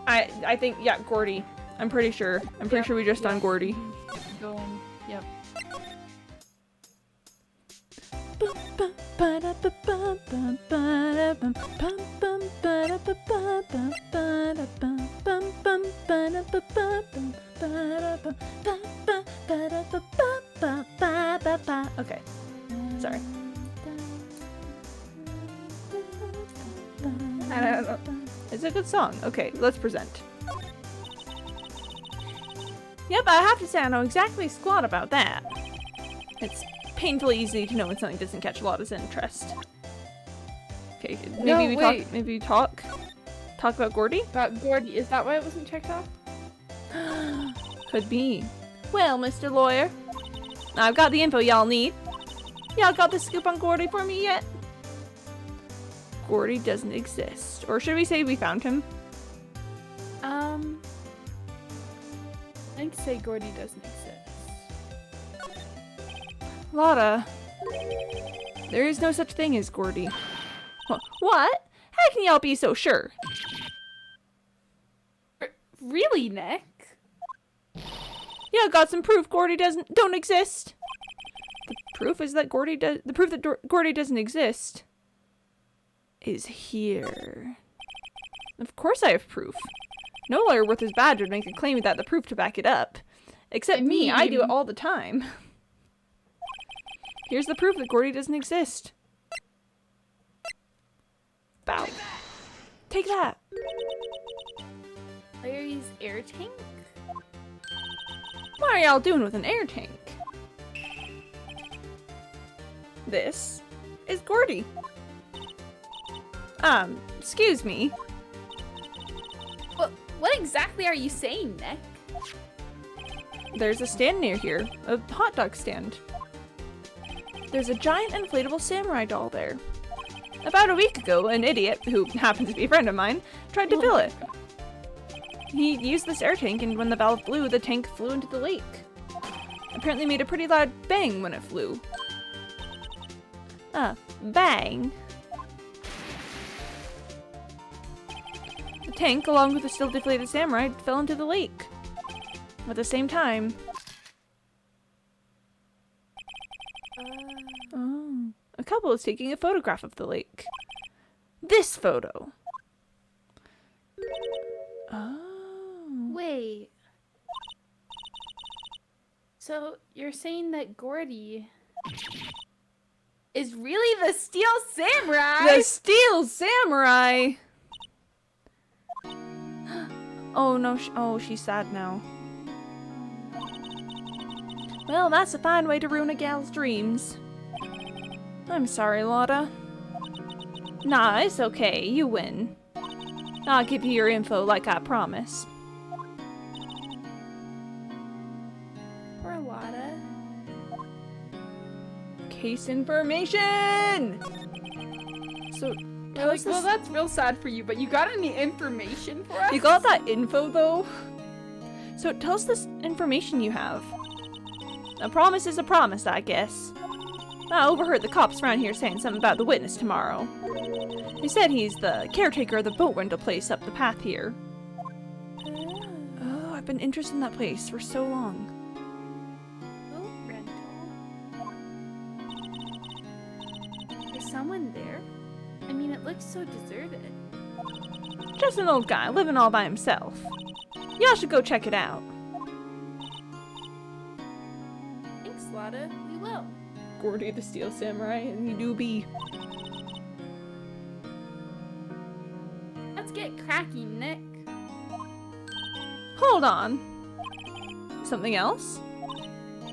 I think, yeah, Gordy. I'm pretty sure. I'm pretty sure we just on Gordy. Going. Yep. Okay. Sorry. I don't know. It's a good song. Okay, let's present. Yep, I have to say I know exactly squat about that. It's painfully easy to know when something doesn't catch a lot of interest. Okay, maybe we talk about Gordy? About Gordy. Is that why it wasn't checked off? Could be. Well, Mr. Lawyer, I've got the info y'all need. Y'all got the scoop on Gordy for me yet? Gordy doesn't exist. Or should we say we found him? I'd say Gordy doesn't exist. Lotta, there is no such thing as Gordy. What? How can y'all be so sure? Really, Nick? Y'all got some proof Gordy don't exist. The proof that Gordy doesn't exist is here. Of course I have proof. No lawyer worth his badge would make a claim without the proof to back it up. Except me, I do it all the time. Here's the proof that Gordy doesn't exist. Bow. Take that. Larry's air tank? What are y'all doing with an air tank? This is Gordy. Excuse me. What exactly are you saying, Nick? There's a stand near here, a hot dog stand. There's a giant inflatable samurai doll there. About a week ago, an idiot, who happens to be a friend of mine, tried to fill it. He used this air tank, and when the valve blew, the tank flew into the lake. Apparently made a pretty loud bang when it flew. Bang. The tank, along with the still deflated samurai, fell into the lake. At the same time... a couple is taking a photograph of the lake. This photo. Wait. So you're saying that Gordy is really the Steel Samurai? The Steel Samurai! Oh no, she's sad now. Well, that's a fine way to ruin a gal's dreams. I'm sorry, Lotta. Nah, it's okay, you win. I'll give you your info like I promised. Poor Lotta. Case information! So, tell us Well, that's real sad for you, but you got any information for us? You got that info, though? So, tell us this information you have. A promise is a promise, I guess. I overheard the cops around here saying something about the witness tomorrow. They said he's the caretaker of the boat rental place up the path here. Oh, I've been interested in that place for so long. Boat rental? There's someone there? I mean, it looks so deserted. Just an old guy living all by himself. Y'all should go check it out. Thanks, Lotta. We will. Gordy the Steel Samurai, and you do be. Let's get cracking, Nick. Hold on. Something else?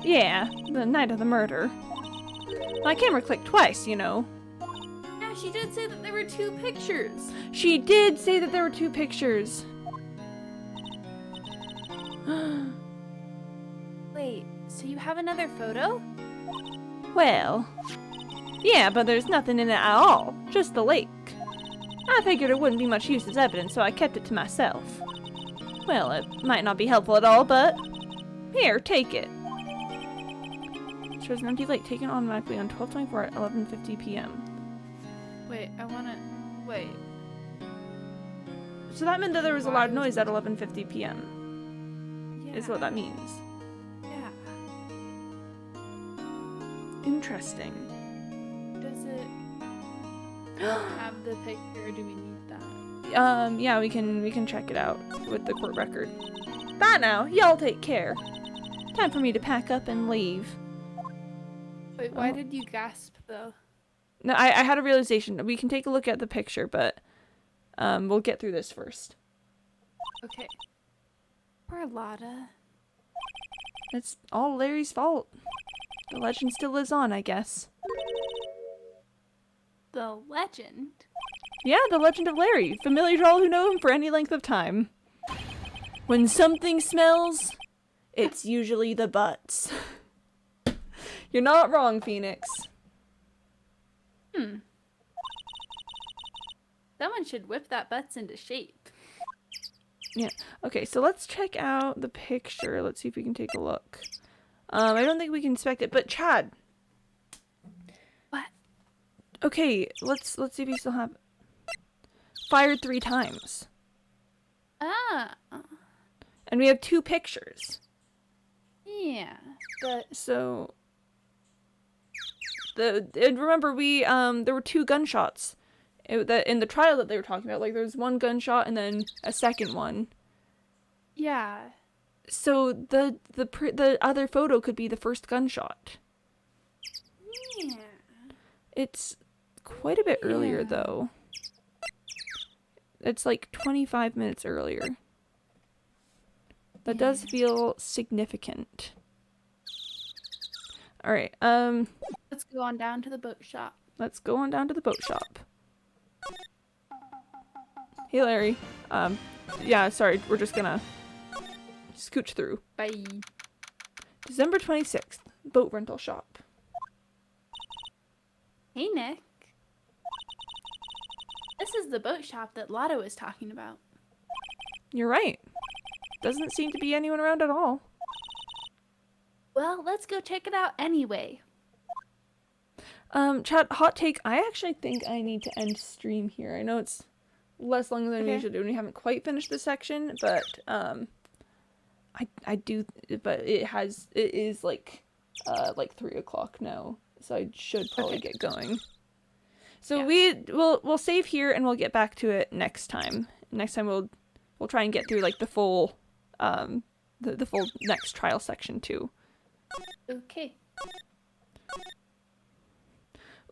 Yeah, the night of the murder. My camera clicked twice, you know. Yeah, she did say that there were 2 pictures. She did say that there were 2 pictures. Wait, so you have another photo? Well, yeah, but there's nothing in it at all. Just the lake. I figured it wouldn't be much use as evidence, so I kept it to myself. Well, it might not be helpful at all, but... Here, take it. It shows an empty lake taken automatically on 12/24 at 11:50 p.m. Wait, wait. So that meant that there was a loud noise at 11:50 p.m. Yeah. Is what that means. Yeah. Interesting. Does have the picture, or do we need that? Yeah, we can check it out with the court record. Bye now. Y'all take care. Time for me to pack up and leave. Wait, why Oh. did you gasp though? No, I had a realization. We can take a look at the picture, but we'll get through this first. Okay. Poor Lotta. It's all Larry's fault. The legend still lives on, I guess. The legend? Yeah, the legend of Larry, familiar to all who know him for any length of time. When something smells, it's usually the butts. You're not wrong, Phoenix. Someone should whip that butts into shape. Yeah. Okay, so let's check out the picture. Let's see if we can take a look. I don't think we can inspect it, but Chad. What? Okay, let's see if you still have fired 3 times. Ah. And we have 2 pictures. Yeah. But So and remember we there were 2 gunshots. That in the trial that they were talking about, like there was 1 gunshot and then a second one. yeah. So the other photo could be the first gunshot. Yeah. It's quite a bit earlier Yeah. though. It's like 25 minutes earlier. That does feel significant. All right. Let's go on down to the boat shop. Let's go on down to the boat shop. Hey, Larry. Yeah, sorry. We're just gonna scooch through. Bye. December 26th, boat rental shop. Hey, Nick. This is the boat shop that Lotta was talking about. You're right. Doesn't seem to be anyone around at all. Well, let's go check it out anyway. Chat, hot take. I actually think I need to end stream here. I know it's less longer than we usually do, and we haven't quite finished this section, but I do, but it is like 3 o'clock now, so I should probably get going. So we'll save here and we'll get back to it next time. Next time we'll try and get through like the full the full next trial section too. Okay.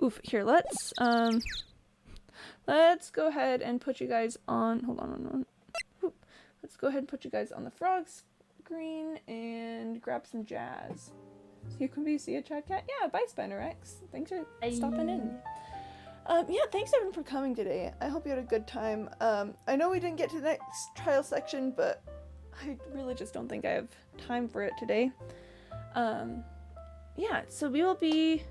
Oof, here, let's go ahead and put you guys on, hold on. Oop. Let's go ahead and put you guys on the frog screen and grab some jazz. So you can see a Chadkat. Yeah, bye Spider X. Thanks for stopping in. Yeah, thanks everyone for coming today. I hope you had a good time. I know we didn't get to the next trial section, but I really just don't think I have time for it today. Yeah, so we will be,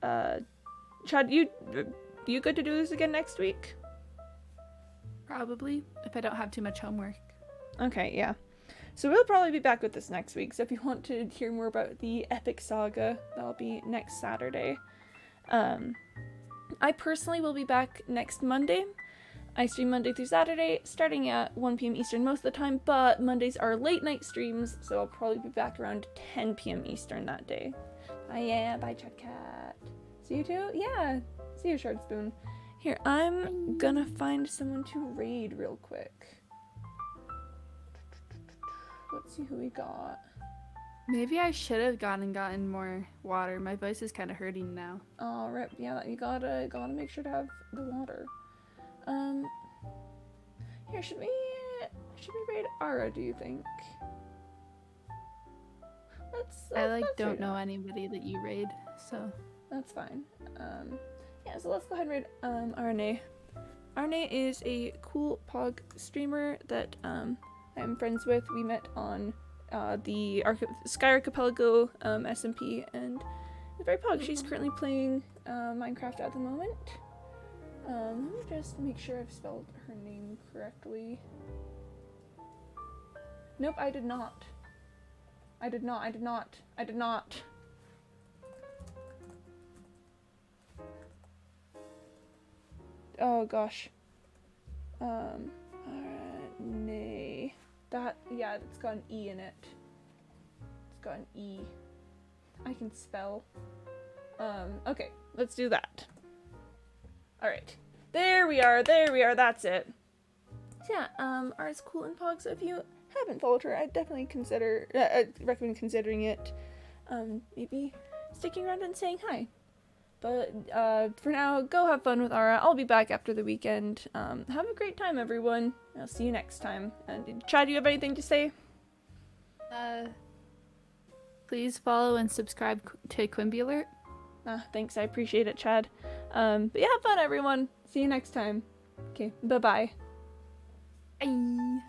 Chad, you good to do this again next week? Probably, if I don't have too much homework. Okay, yeah. So we'll probably be back with this next week, so if you want to hear more about the epic saga, that'll be next Saturday. I personally will be back next Monday. I stream Monday through Saturday, starting at 1 p.m. Eastern most of the time, but Mondays are late night streams, so I'll probably be back around 10 p.m. Eastern that day. Bye, Chadkat. See you too? Yeah. See you, Shard Spoon. Here, I'm gonna find someone to raid real quick. Let's see who we got. Maybe I should have gotten more water. My voice is kind of hurting now. Oh, rip. Yeah, you gotta make sure to have the water. Here, should we raid Ara, do you think? I let's don't raid know Ara. anybody that you raid, so. That's fine. Yeah, so let's go ahead and raid Arne. Arne is a cool Pog streamer that I'm friends with. We met on the Sky Archipelago SMP, and it's very Pog. She's currently playing Minecraft at the moment. Let me just make sure I've spelled her name correctly. Nope, I did not. I did not. Oh gosh. Nay. Yeah, it's got an E in it. It's got an E. I can spell. Okay, let's do that. Alright. There we are, that's it. So yeah, R's cool and Pog, so if you haven't followed her, I'd definitely recommend considering it. Maybe sticking around and saying hi. But for now, go have fun with Ara. I'll be back after the weekend. Have a great time, everyone. I'll see you next time. And Chad, do you have anything to say? Please follow and subscribe to Quimby Alert. Thanks, I appreciate it, Chad. But yeah, have fun, everyone. See you next time. Okay, bye-bye. Bye.